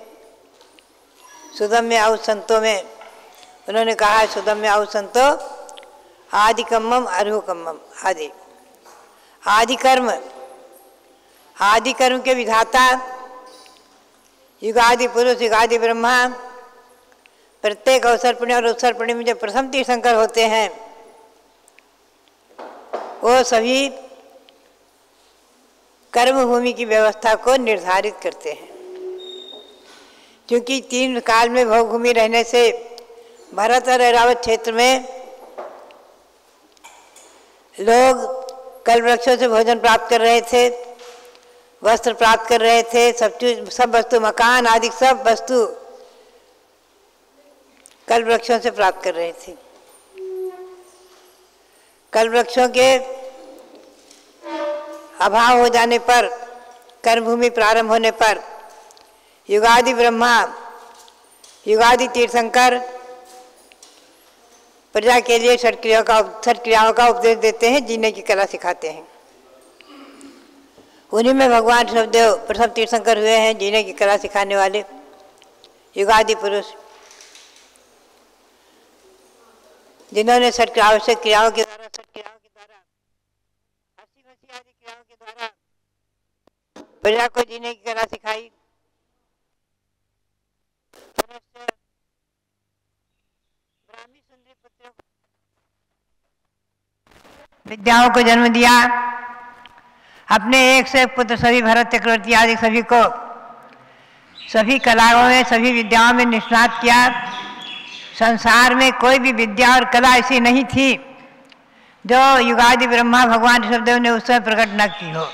[SPEAKER 5] सुदम्य आउत संतों में उन्होंने कहा है, सुदम्य आउत संतों आदि कम्मम अरहु कम्मम। आदि कर्म के विधाता युगादि पुरुष युगादि ब्रह्मा, प्रत्येक अवसर पुण्य और उत्सर पुण्य में जो प्रथम तीर्थंकर होते हैं वो सभी कर्म भूमि की व्यवस्था को निर्धारित करते हैं। क्योंकि तीन काल में भोग भूमि रहने से भरत और ऐरावत क्षेत्र में लोग कल वृक्षों से भोजन प्राप्त कर रहे थे, वस्त्र प्राप्त कर रहे थे, सब वस्तु, मकान आदि सब वस्तु कल्प वृक्षों से प्राप्त कर रहे थे। कल्प वृक्षों के अभाव हो जाने पर, कर्मभूमि प्रारंभ होने पर युगादि ब्रह्मा, युगादि तीर्थंकर प्रजा के लिए षट क्रियाओं का उपदेश देते हैं, जीने की कला सिखाते हैं। उन्हीं में भगवान ऋषभदेव प्रथम तीर्थंकर हुए हैं, जीने की कला सिखाने वाले युगादि पुरुष, जिन्होंने षट आवश्यक क्रियाओं के द्वारा, हंसी मसी आदि क्रियाओं के द्वारा प्रजा को जीने की कला सिखाई। ब्राह्मी सुंदरी पुत्रों विद्याओं को जन्म दिया। अपने एक से एक पुत्र सभी भरत चक्रवर्ती आदि सभी को सभी कलाओं में, सभी विद्याओं में निष्णात किया। संसार में कोई भी विद्या और कला ऐसी नहीं थी जो युगादि ब्रह्मा भगवान ऋषभदेव ने उस समय प्रकट न की हो।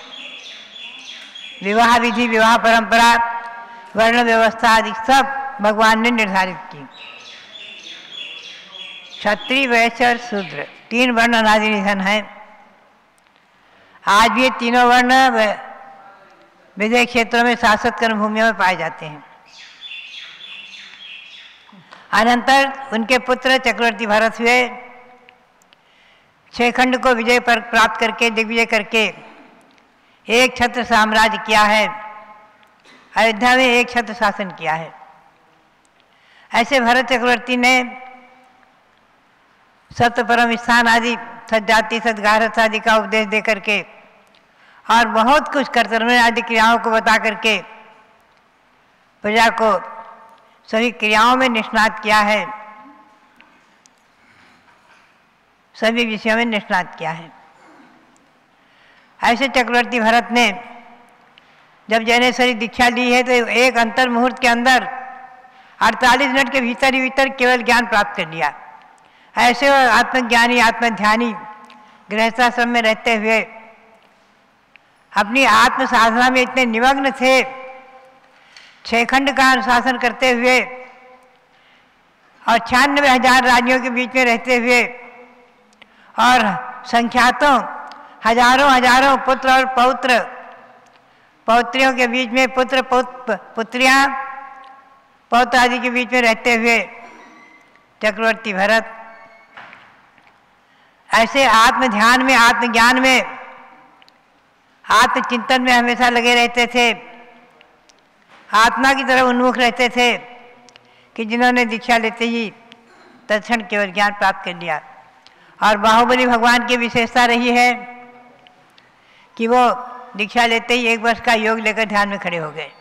[SPEAKER 5] विवाह विधि, विवाह परंपरा, वर्ण व्यवस्था आदि सब भगवान ने निर्धारित की। क्षत्रिय, वैश्य और शूद्र 3 वर्ण अनादि निधन है। आज भी ये तीनों वर्ण विजय क्षेत्रों में शाश्वत कर्म भूमियों में पाए जाते हैं। अनंतर उनके पुत्र चक्रवर्ती भरत हुए। 6 खंड को विजय पर प्राप्त करके, दिग्विजय करके एक छत्र साम्राज्य किया है। अयोध्या में एक छत्र शासन किया है। ऐसे भरत चक्रवर्ती ने सत्य परम स्थान आदि, सज्जाति, सद्गारथ आदि का उपदेश दे करके और बहुत कुछ कर्तव्य आदि क्रियाओं को बता करके प्रजा को सभी क्रियाओं में निष्णात किया है, सभी विषयों में निष्णात किया है। ऐसे चक्रवर्ती भरत ने जब ज्ञानेश्वरी दीक्षा ली है तो एक अंतर मुहूर्त के अंदर 48 मिनट के भीतर ही भीतर केवल ज्ञान प्राप्त कर लिया। ऐसे आत्मज्ञानी, आत्मध्यानी गृहस्थाश्रम में रहते हुए अपनी आत्म साधना में इतने निमग्न थे, 6 खंड का अनुशासन करते हुए और 96,000 राज्यों के बीच में रहते हुए और संख्यातों हजारों पुत्र और पौत्रियों के बीच में, पुत्रियां पौत्र आदि के बीच में रहते हुए चक्रवर्ती भरत ऐसे आत्म ध्यान में, आत्मज्ञान में, आत्मचिंतन में हमेशा लगे रहते थे, आत्मा की तरफ उन्मुख रहते थे कि जिन्होंने दीक्षा लेते ही तत्क्षण केवल ज्ञान प्राप्त कर लिया। और बाहुबली भगवान की विशेषता रही है कि वो दीक्षा लेते ही 1 वर्ष का योग लेकर ध्यान में खड़े हो गए।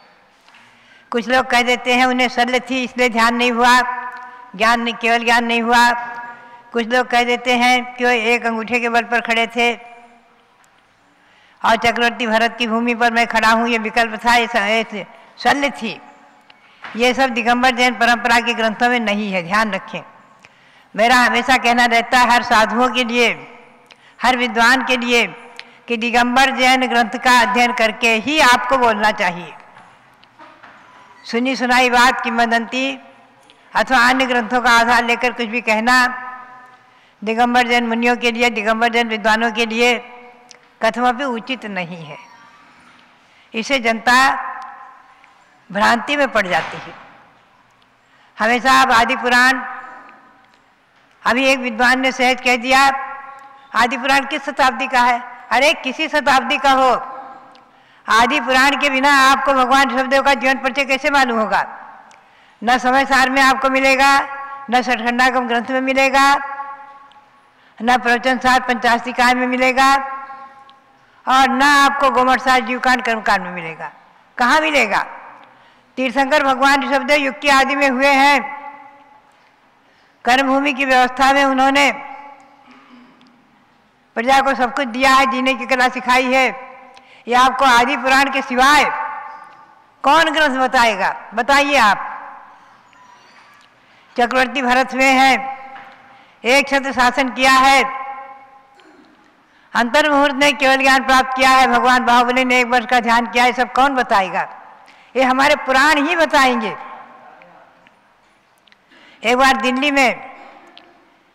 [SPEAKER 5] कुछ लोग कह देते हैं उन्हें शल्य थी इसलिए ध्यान नहीं हुआ, केवल ज्ञान नहीं हुआ। कुछ लोग कह देते हैं कि वो 1 अंगूठे के बल पर खड़े थे और चक्रवर्ती भरत की भूमि पर मैं खड़ा हूँ, ये विकल्प था, ये शल्य थी। ये सब दिगंबर जैन परंपरा के ग्रंथों में नहीं है, ध्यान रखें। मेरा हमेशा कहना रहता है हर साधुओं के लिए, हर विद्वान के लिए कि दिगंबर जैन ग्रंथ का अध्ययन करके ही आपको बोलना चाहिए। सुनी सुनाई बात, किंवदंती अथवा अन्य ग्रंथों का आधार लेकर कुछ भी कहना दिगंबर जैन मुनियों के लिए, दिगंबर जैन विद्वानों के लिए कथमपि उचित नहीं है। इससे जनता भ्रांति में पड़ जाती है। हमेशा आप आदि पुराण, अभी एक विद्वान ने सहज कह दिया आदि पुराण किस शताब्दी का है? अरे किसी शताब्दी का हो, आदि पुराण के बिना आपको भगवान ऋषभदेव का जीवन परिचय कैसे मालूम होगा? न समय सार में आपको मिलेगा, न षटखंडागम ग्रंथ में मिलेगा, न प्रवचन सार पंचास्तिकाय में मिलेगा और न आपको गोमठ सार जीवकांड कर्मकांड में मिलेगा। कहाँ मिलेगा? तीर्थंकर भगवान ऋषभदेव युग के आदि में हुए हैं। कर्मभूमि की व्यवस्था में उन्होंने प्रजा को सब कुछ दिया है, जीने की कला सिखाई है। ये आपको आदि पुराण के सिवाय कौन ग्रंथ बताएगा? बताइए आप। चक्रवर्ती भरत हुए हैं, एक छत्र शासन किया है, अंतर मुहूर्त ने केवल ज्ञान प्राप्त किया है, भगवान बाहुबली ने 1 वर्ष का ध्यान किया है, सब कौन बताएगा? ये हमारे पुराण ही बताएंगे। एक बार दिल्ली में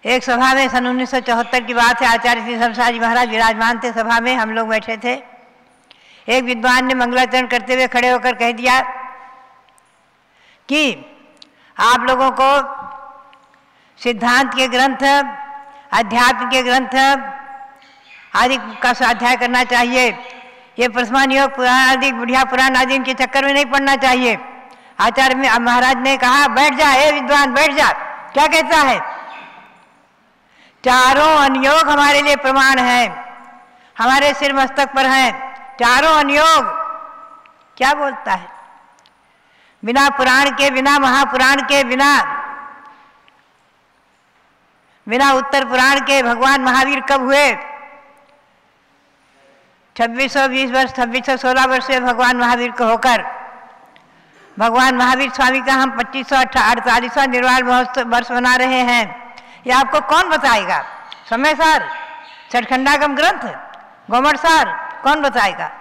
[SPEAKER 5] एक सभा में सन 1974 की बात है, आचार्य श्री शमशाह जी महाराज विराजमान थे सभा में, हम लोग बैठे थे। एक विद्वान ने मंगलाचरण करते हुए खड़े होकर कह दिया कि आप लोगों को सिद्धांत के ग्रंथ, अध्यात्म के ग्रंथ आदि का स्वाध्याय करना चाहिए। ये प्रथमान योग पुराण आदि, बुढ़िया पुराण आदि इनके चक्कर में नहीं पड़ना चाहिए। आचार्य महाराज ने कहा, बैठ जा हे विद्वान, बैठ जा। क्या कहता है? चारों अनुयोग हमारे लिए प्रमाण है, हमारे सिर मस्तक पर हैं चारों अनुयोग। क्या बोलता है? बिना पुराण के, बिना महापुराण के, बिना उत्तर पुराण के भगवान महावीर कब हुए? 2620 वर्ष, 2616 वर्ष से भगवान महावीर को होकर भगवान महावीर स्वामी का हम 2548वां निर्वाण महोत्सव वर्ष मना रहे हैं। ये आपको कौन बताएगा? समय सार, छठखंडागम ग्रंथ, गोमठ सार कौन बताएगा?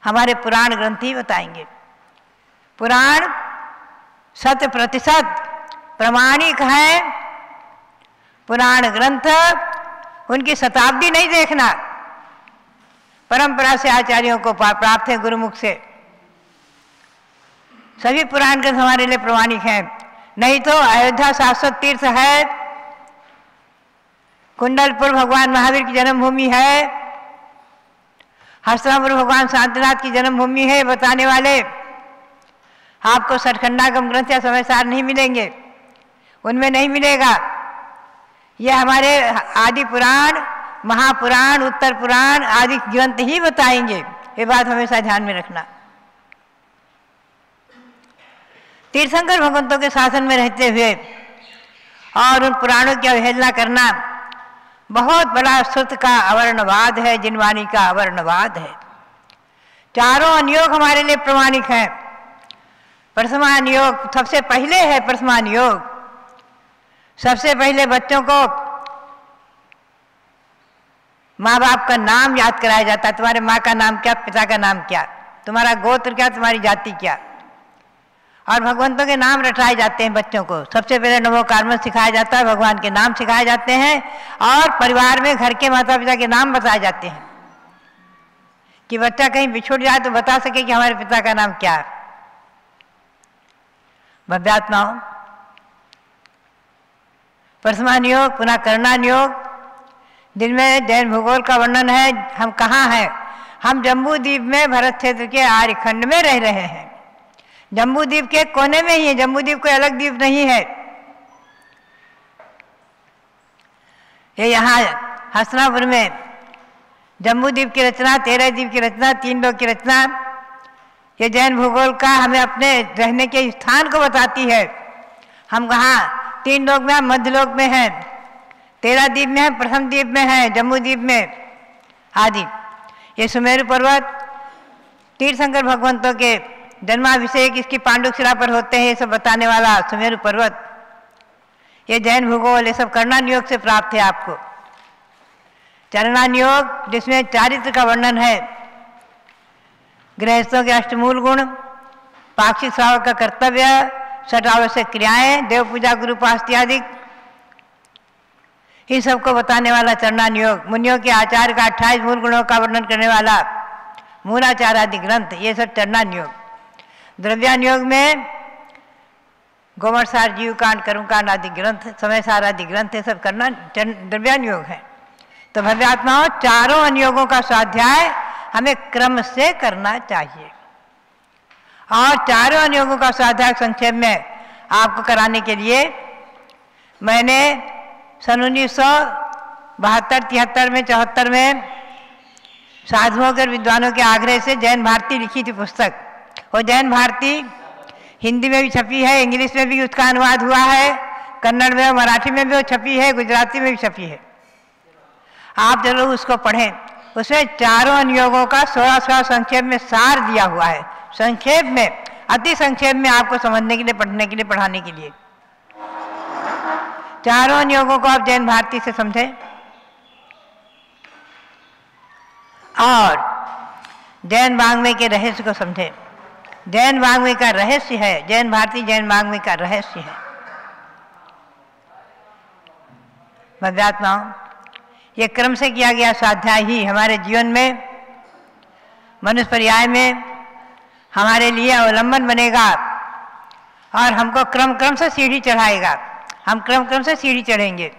[SPEAKER 5] हमारे पुराण ग्रंथ ही बताएंगे। पुराण 100% प्रमाणिक है। पुराण ग्रंथ उनकी शताब्दी नहीं देखना, परंपरा से आचार्यों को प्राप्त है, गुरुमुख से। सभी पुराण ग्रंथ हमारे लिए प्रमाणिक हैं। नहीं तो अयोध्या शाश्वत तीर्थ है, कुंडलपुर भगवान महावीर की जन्मभूमि है, हस्तिनापुर भगवान शांतिनाथ की जन्मभूमि है, बताने वाले आपको छठखंडागम ग्रंथ या समय सार नहीं मिलेंगे, उनमें नहीं मिलेगा। ये हमारे आदि पुराण, महापुराण, उत्तर पुराण आदि ग्रंथ ही बताएंगे। ये बात हमेशा ध्यान में रखना। तीर्थंकर भगवंतों के शासन में रहते हुए और उन पुराणों की अवहेलना करना बहुत बड़ा श्रुत का अवर्णवाद है, जिनवाणी का अवर्णवाद है। चारों अनुयोग हमारे लिए प्रमाणिक हैं। प्रथमान योग सबसे पहले है। प्रथमान योग सबसे पहले बच्चों को माँ बाप का नाम याद कराया जाता है। तुम्हारे माँ का नाम क्या, पिता का नाम क्या, तुम्हारा गोत्र क्या, तुम्हारी जाति क्या, और भगवंतों के नाम रटाए जाते हैं बच्चों को। सबसे पहले नमोकारमल सिखाया जाता है, भगवान के नाम सिखाए जाते हैं, और परिवार में घर के माता पिता के नाम बताए जाते हैं कि बच्चा कहीं बिछुड़ जाए तो बता सके कि हमारे पिता का नाम क्या है। भव्यात्माओं, प्रथमान योग, पुनः करणान योग, जिनमें जैन भूगोल का वर्णन है। हम कहाँ हैं? हम जम्बू द्वीप में भरत क्षेत्र के आर्यखंड में रह रहे हैं। जम्बू द्वीप के कोने में ही है, जम्बू द्वीप कोई अलग द्वीप नहीं है। ये यहाँ हस्तिनापुर में जम्बू द्वीप की रचना, 13 द्वीप की रचना, 3 लोक की रचना, ये जैन भूगोल का हमें अपने रहने के स्थान को बताती है। हम कहाँ? 3 लोक में, हम मध्य लोक में हैं, 13 द्वीप में है, प्रथम द्वीप में है, जम्बू द्वीप में आदि। ये सुमेरु पर्वत, तीर्थंकर भगवंतों के जन्माभिषेक इसकी पांडुक शिला पर होते हैं, ये सब बताने वाला सुमेरु पर्वत। ये जैन भूगोल, ये सब करणान योग से प्राप्त है आपको। चरणान योग, जिसमें चारित्र का वर्णन है, गृहस्थों के अष्टमूल गुण, पाक्षिक श्रावक का कर्तव्य, 6 आवश्यक क्रियाएं, देव पूजा, गुरु उपासना आदि, इन सबको बताने वाला चरणान योग। मुनियों के आचार का 28 मूल गुणों का वर्णन करने वाला मूलाचार आदि ग्रंथ, ये सब चरणान योग। द्रव्यान योग में गोमठ सार, जीव कांड, कर्मकांड आदि ग्रंथ, समय सार आदि ग्रंथ, ये सब करना द्रव्यान योग है। तो भव्यात्माओं, चारों अनुयोगों का स्वाध्याय हमें क्रम से करना चाहिए। और चारों अनुयोगों का स्वाध्याय संक्षेप में आपको कराने के लिए मैंने सन 1972-73 में 74 में साधुओं के विद्वानों के आग्रह से जैन भारती लिखी थी पुस्तक। और जैन भारती हिंदी में भी छपी है, इंग्लिश में भी उसका अनुवाद हुआ है, कन्नड़ में, मराठी में भी वो छपी है, गुजराती में भी छपी है। आप जरूर उसको पढ़ें। उसमें चारों अनुयोगों का 16 संक्षेप में सार दिया हुआ है। संक्षेप में, अति संक्षेप में आपको समझने के लिए, पढ़ने के लिए, पढ़ाने के लिए। चारों अनुयोगों को आप जैन भारती से समझें और जैन वाङ्मय के रहस्य को समझें। जैन वाङ्मय का रहस्य है, जैन भारतीय जैन वाङ्मय का रहस्य है। भव्यात्माओं, ये क्रम से किया गया स्वाध्याय ही हमारे जीवन में, मनुष्य पर्याय में हमारे लिए अवलंबन बनेगा और हमको क्रम क्रम से सीढ़ी चढ़ाएगा। हम क्रम क्रम से सीढ़ी चढ़ेंगे।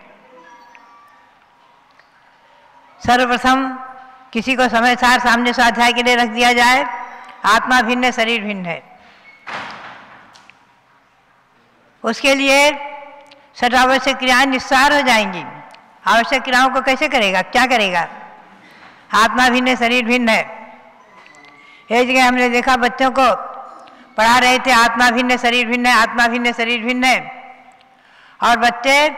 [SPEAKER 5] सर्वप्रथम किसी को समय सार सामने स्वाध्याय के लिए रख दिया जाए, आत्मा भिन्न है, शरीर भिन्न है। उसके लिए सट आवश्यक क्रियाएं निस्सार हो जाएंगी। आवश्यक क्रियाओं को कैसे करेगा, क्या करेगा? आत्मा भिन्न है, शरीर भिन्न है। एक जगह हमने देखा बच्चों को पढ़ा रहे थे, आत्मा भिन्न है, शरीर भिन्न है, आत्मा भिन्न है, शरीर भिन्न है। और बच्चे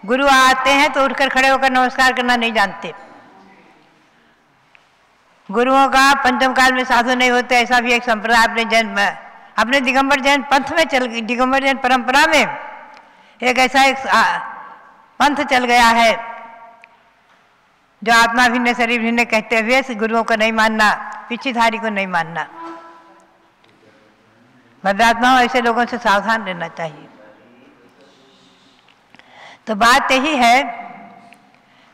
[SPEAKER 5] गुरु आते हैं तो उठकर खड़े होकर नमस्कार करना नहीं जानते। गुरुओं का पंचम काल में साधु नहीं होते, ऐसा भी एक संप्रदाय अपने दिगंबर जैन पंथ में चल गई। दिगंबर जैन परंपरा में एक ऐसा एक पंथ चल गया है जो आत्मा भिन्न शरीर भिन्न कहते हुए गुरुओं को नहीं मानना, पीछेधारी को नहीं मानना। भव्यात्माओं, ऐसे लोगों से सावधान रहना चाहिए। तो बात यही है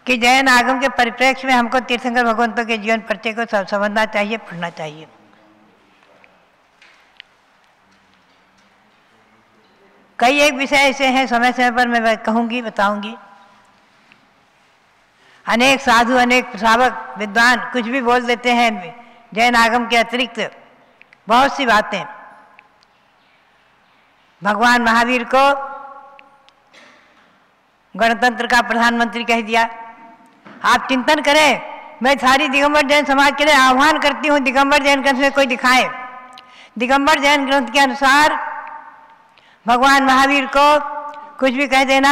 [SPEAKER 5] कि जैन आगम के परिप्रेक्ष्य में हमको तीर्थंकर भगवंतों के जीवन परिचय को समझना चाहिए, पढ़ना चाहिए। कई एक विषय ऐसे हैं, समय समय पर मैं कहूँगी, बताऊँगी। अनेक साधु, अनेक श्रावक, विद्वान कुछ भी बोल देते हैं जैन आगम के अतिरिक्त बहुत सी बातें। भगवान महावीर को गणतंत्र का प्रधानमंत्री कह दिया। आप चिंतन करें, मैं सारी दिगंबर जैन समाज के लिए आह्वान करती हूँ, दिगंबर जैन ग्रंथ में कोई दिखाए। दिगंबर जैन ग्रंथ के अनुसार भगवान महावीर को कुछ भी कह देना,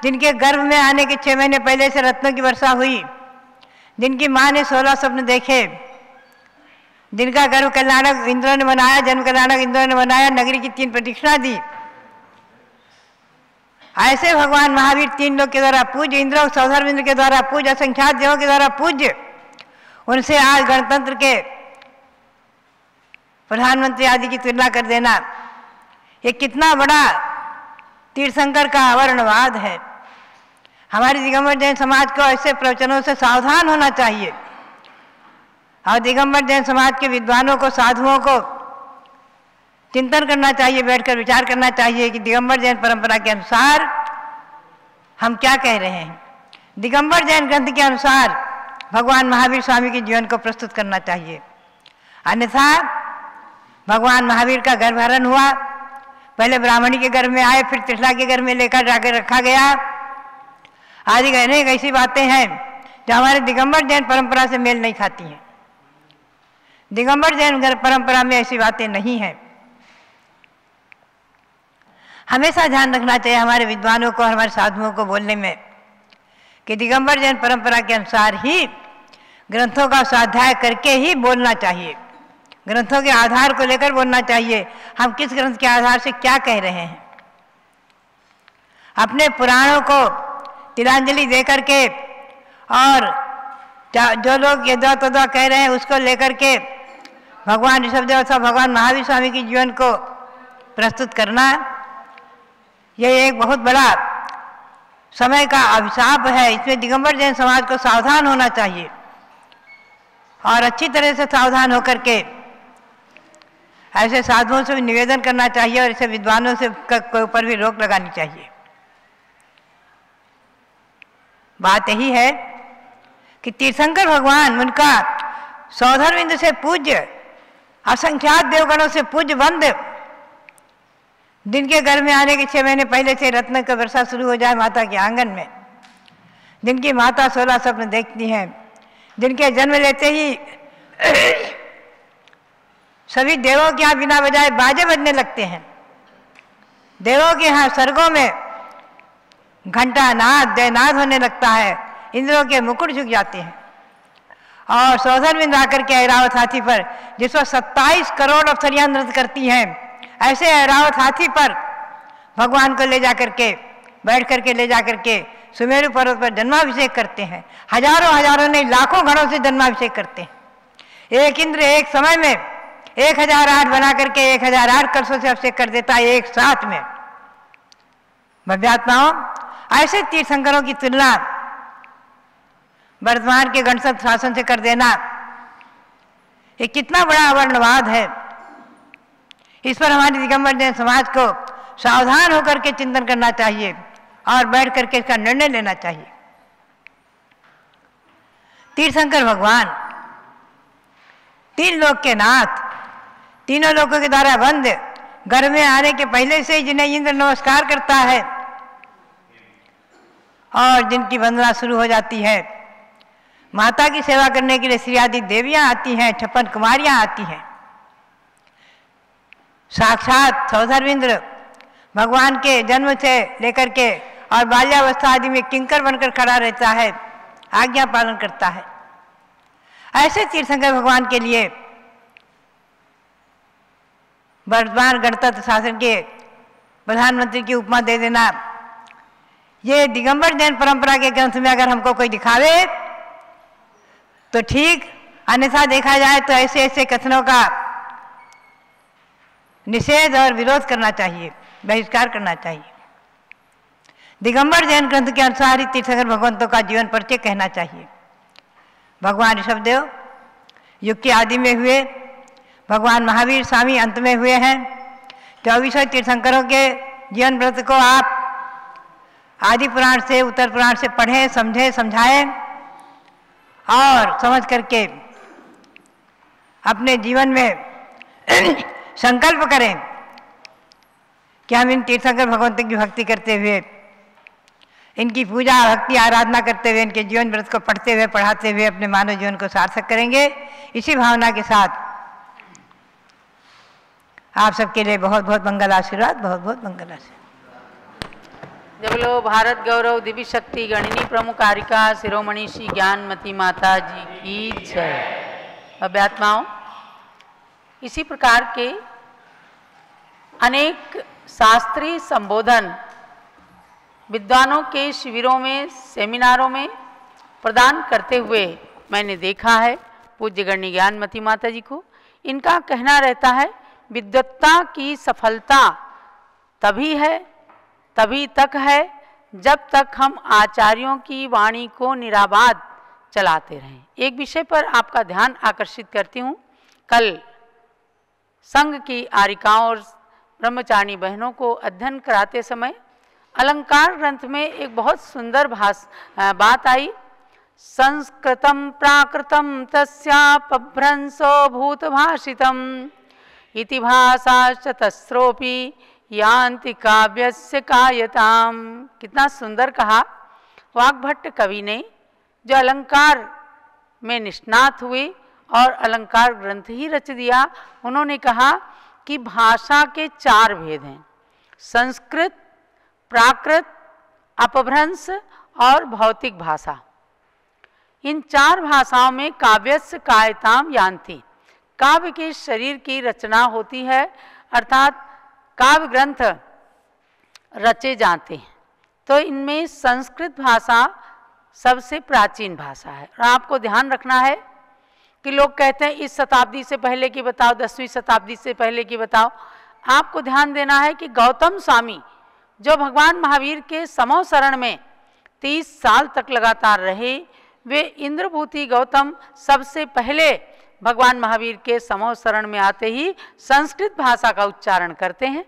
[SPEAKER 5] जिनके गर्भ में आने के 6 महीने पहले से रत्नों की वर्षा हुई, जिनकी माँ ने 16 स्वप्न देखे, जिनका गर्भ कल्याणक इंद्र ने बनाया, जन्म कल्याणक इंद्र ने बनाया, नगरी की 3 प्रदक्षिणा दी, ऐसे भगवान महावीर 3 लोग के द्वारा पूज्य, इंद्र सौधर्मेंद्र के द्वारा पूज्य, असंख्यात देवों के द्वारा पूज्य, उनसे आज गणतंत्र के प्रधानमंत्री आदि की तुलना कर देना, ये कितना बड़ा तीर्थंकर का अवर्णवाद है। हमारी दिगंबर जैन समाज को ऐसे प्रवचनों से सावधान होना चाहिए और दिगंबर जैन समाज के विद्वानों को, साधुओं को चिंतन करना चाहिए, बैठकर विचार करना चाहिए कि दिगंबर जैन परंपरा के अनुसार हम क्या कह रहे हैं। दिगंबर जैन ग्रंथ के अनुसार भगवान महावीर स्वामी के जीवन को प्रस्तुत करना चाहिए। अन्यथा भगवान महावीर का गर्भहरण हुआ, पहले ब्राह्मणी के घर में आए, फिर त्रिशला के घर में लेकर जाकर रखा गया, आदि अनेक ऐसी बातें हैं जो हमारे दिगंबर जैन परंपरा से मेल नहीं खाती हैं। दिगंबर जैन परंपरा में ऐसी बातें नहीं हैं। हमेशा ध्यान रखना चाहिए हमारे विद्वानों को, हमारे साधुओं को बोलने में कि दिगंबर जैन परंपरा के अनुसार ही ग्रंथों का स्वाध्याय करके ही बोलना चाहिए, ग्रंथों के आधार को लेकर बोलना चाहिए। हम किस ग्रंथ के आधार से क्या कह रहे हैं। अपने पुराणों को तिलांजलि दे करके और जो लोग यदा तदा कह रहे हैं उसको लेकर के भगवान ऋषभदेव अथवा भगवान महावीर स्वामी के जीवन को प्रस्तुत करना, यह एक बहुत बड़ा समय का अभिशाप है। इसमें दिगंबर जैन समाज को सावधान होना चाहिए और अच्छी तरह से सावधान होकर के ऐसे साधुओं से भी निवेदन करना चाहिए और ऐसे विद्वानों से के ऊपर भी रोक लगानी चाहिए। बात यही है कि तीर्थंकर भगवान, उनका सौधर्मेंद्र से पूज्य, असंख्यात देवगणों से पूज्य बंद, जिनके घर में आने के 6 महीने पहले से रत्न का वर्षा शुरू हो जाए माता के आंगन में, जिनकी माता 16 स्वप्न देखती हैं, जिनके जन्म लेते ही सभी देवों के यहाँ बिना बजाए बाजे बजने लगते हैं। देवों के यहाँ स्वर्गों में घंटा नाद जयनाद होने लगता है, इंद्रों के मुकुट झुक जाते हैं। और सौधर्मेंद्र आकर के ऐरावत हाथी पर, जिस पर 27 करोड़ अप्सरियां नृत्य करती हैं, ऐसे ऐरावत हाथी पर भगवान को ले जा करके, बैठ करके ले जा करके सुमेरु पर्वत पर जन्माभिषेक करते हैं। हजारों हजारों नहीं, लाखों घरों से जन्माभिषेक करते हैं। एक इंद्र एक समय में 1008 बना करके 1008 कलशों से अभिषेक कर देता है एक साथ में। भव्यात्माओं, ऐसे तीर्थंकरों की तुलना वर्तमान के गणतंत्र शासन से कर देना ये कितना बड़ा वर्णवाद है। इस पर हमारी दिगंबर जैन समाज को सावधान होकर के चिंतन करना चाहिए और बैठ करके इसका निर्णय लेना चाहिए। तीर्थंकर भगवान तीन लोक के नाथ, तीनों लोकों के द्वारा बंद, घर में आने के पहले से ही जिन्हें इंद्र नमस्कार करता है और जिनकी वंदना शुरू हो जाती है। माता की सेवा करने के लिए श्री आदि देवियां आती हैं, 56 कुमारियां आती हैं। साक्षात सौधर्मेंद्र भगवान के जन्म से लेकर के और बाल्यावस्था आदि में किंकर बनकर खड़ा रहता है, आज्ञा पालन करता है। ऐसे तीर्थंकर भगवान के लिए वर्तमान गणतंत्र शासन के प्रधानमंत्री की उपमा दे देना, ये दिगंबर जैन परंपरा के ग्रंथ में अगर हमको कोई दिखावे तो ठीक, अन्यथा देखा जाए तो ऐसे ऐसे कथनों का निषेध और विरोध करना चाहिए, बहिष्कार करना चाहिए। दिगंबर जैन ग्रंथ के अनुसार ही तीर्थंकर भगवंतों का जीवन परिचय कहना चाहिए। भगवान ऋषभदेव युग के आदि में हुए, भगवान महावीर स्वामी अंत में हुए हैं। 24 तीर्थंकरों के जीवन व्रत को आप आदि पुराण से, उत्तर पुराण से पढ़ें, समझें, समझाएं और समझ करके अपने जीवन में संकल्प करें कि हम इन तीर्थंकर भगवंतों की भक्ति करते हुए, इनकी पूजा भक्ति आराधना करते हुए, इनके जीवन व्रत को पढ़ते हुए, पढ़ाते हुए अपने मानव जीवन को सार्थक करेंगे। इसी भावना के साथ आप सबके लिए बहुत बहुत मंगल आशीर्वाद, बहुत बहुत मंगल आशीर्वाद।
[SPEAKER 2] जब लो भारत गौरव दिव्य शक्ति गणिनी प्रमुख कारिका शिरोमणि श्री ज्ञानमती माता जी की जय। अभ्यात्माओं, इसी प्रकार के अनेक शास्त्रीय संबोधन विद्वानों के शिविरों में, सेमिनारों में प्रदान करते हुए मैंने देखा है पूज्य गणनी ज्ञानमती माता जी को। इनका कहना रहता है विद्वत्ता की सफलता तभी है, तभी तक है जब तक हम आचार्यों की वाणी को निराबाद चलाते रहें। एक विषय पर आपका ध्यान आकर्षित करती हूँ। कल संघ की आरिकाओं और ब्रह्मचारिणी बहनों को अध्ययन कराते समय अलंकार ग्रंथ में एक बहुत सुंदर बात आई। संस्कृतं प्राकृतं तस्यापभ्रंसो भूतभाषितम् इति भाषाश्च तस्रोपि यान्ति काव्यस्य कायताम। कितना सुंदर कहा वाग्भट्ट कवि ने, जो अलंकार में निष्णात हुए और अलंकार ग्रंथ ही रच दिया। उन्होंने कहा कि भाषा के 4 भेद हैं, संस्कृत, प्राकृत, अपभ्रंश और भौतिक भाषा। इन 4 भाषाओं में काव्यस्य कायताम यान्ति, काव्य के शरीर की रचना होती है, अर्थात काव्य ग्रंथ रचे जाते हैं। तो इनमें संस्कृत भाषा सबसे प्राचीन भाषा है। और आपको ध्यान रखना है कि लोग कहते हैं इस शताब्दी से पहले की बताओ, 10वीं शताब्दी से पहले की बताओ। आपको ध्यान देना है कि गौतम स्वामी जो भगवान महावीर के समो शरण में 30 साल तक लगातार रहे, वे इंद्रभूति गौतम सबसे पहले भगवान महावीर के समो शरण में आते ही संस्कृत भाषा का उच्चारण करते हैं।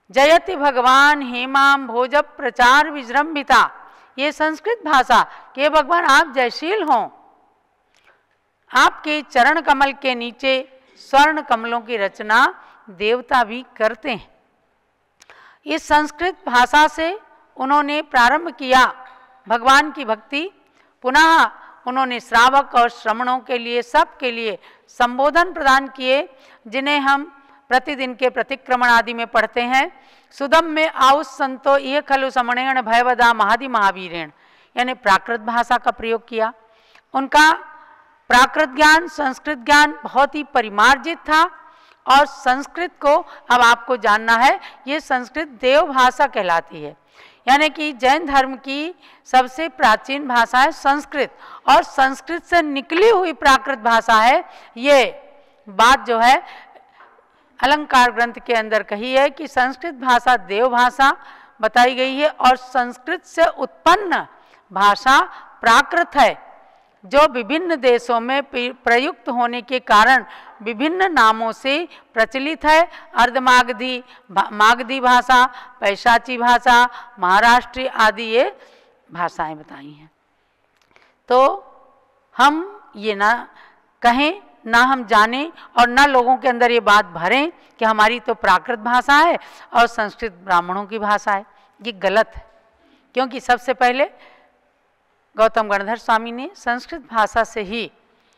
[SPEAKER 2] जयति भगवान हेमाम भोज प्रचार विजृंभिता, ये संस्कृत भाषा कि भगवान आप जयशील हों, आपके चरण कमल के नीचे स्वर्ण कमलों की रचना देवता भी करते हैं। इस संस्कृत भाषा से उन्होंने प्रारंभ किया भगवान की भक्ति। पुनः उन्होंने श्रावक और श्रमणों के लिए, सब के लिए संबोधन प्रदान किए, जिन्हें हम प्रतिदिन के प्रतिक्रमण आदि में पढ़ते हैं। सुदम में आउस संतो यह खलु समणेण भयवदा महादि महावीरेण, यानी प्राकृत भाषा का प्रयोग किया। उनका प्राकृत ज्ञान, संस्कृत ज्ञान बहुत ही परिमार्जित था। और संस्कृत को अब आपको जानना है, ये संस्कृत देव भाषा कहलाती है, यानी कि जैन धर्म की सबसे प्राचीन भाषा है संस्कृत। और संस्कृत से निकली हुई प्राकृत भाषा है ये
[SPEAKER 1] बात जो है अलंकार ग्रंथ के अंदर कही है कि संस्कृत भाषा देव भाषा बताई गई है और संस्कृत से उत्पन्न भाषा प्राकृत है, जो विभिन्न देशों में प्रयुक्त होने के कारण विभिन्न नामों से प्रचलित है। अर्धमागधी, मागधी भाषा, पैशाची भाषा, महाराष्ट्री आदि ये भाषाएं बताई हैं। तो हम ये ना कहें, ना हम जानें और ना लोगों के अंदर ये बात भरें कि हमारी तो प्राकृत भाषा है और संस्कृत ब्राह्मणों की भाषा है। ये गलत है, क्योंकि सबसे पहले गौतम गणधर स्वामी ने संस्कृत भाषा से ही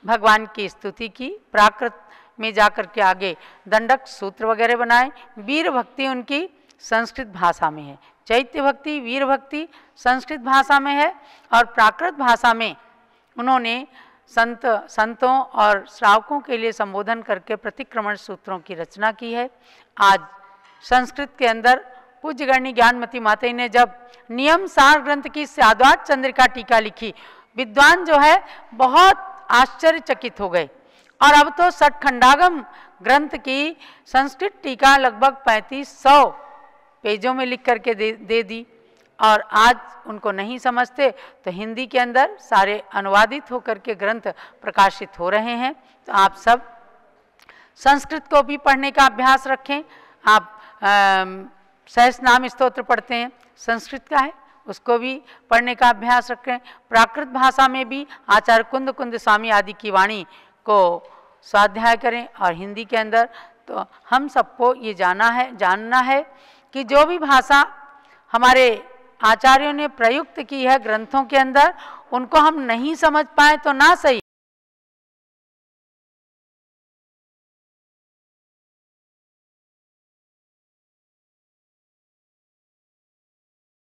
[SPEAKER 1] भगवान की स्तुति की, प्राकृत में जाकर के आगे दंडक सूत्र वगैरह बनाए। वीर भक्ति उनकी संस्कृत भाषा में है, चैत्य भक्ति, वीर भक्ति संस्कृत भाषा में है और प्राकृत भाषा में उन्होंने संतों और श्रावकों के लिए संबोधन करके प्रतिक्रमण सूत्रों की रचना की है। आज संस्कृत के अंदर पूज्य गणनी ज्ञानमती माता ने जब नियम सार ग्रंथ की स्याद्वात चंद्रिका टीका लिखी, विद्वान जो है बहुत आश्चर्यचकित हो गए और अब तो षटखंडागम ग्रंथ की संस्कृत टीका लगभग 3500 पेजों में लिख करके दे दी और आज उनको नहीं समझते तो हिंदी के अंदर सारे अनुवादित होकर के ग्रंथ प्रकाशित हो रहे हैं। तो आप सब संस्कृत को भी पढ़ने का अभ्यास रखें। आप सहस्रनाम स्तोत्र पढ़ते हैं, संस्कृत का है, उसको भी पढ़ने का अभ्यास रखें। प्राकृत भाषा में भी आचार्य कुंद स्वामी आदि की वाणी को स्वाध्याय करें और हिंदी के अंदर तो हम सबको ये जानना है कि जो भी भाषा हमारे आचार्यों ने प्रयुक्त की है ग्रंथों के अंदर, उनको हम नहीं समझ पाए तो ना सही,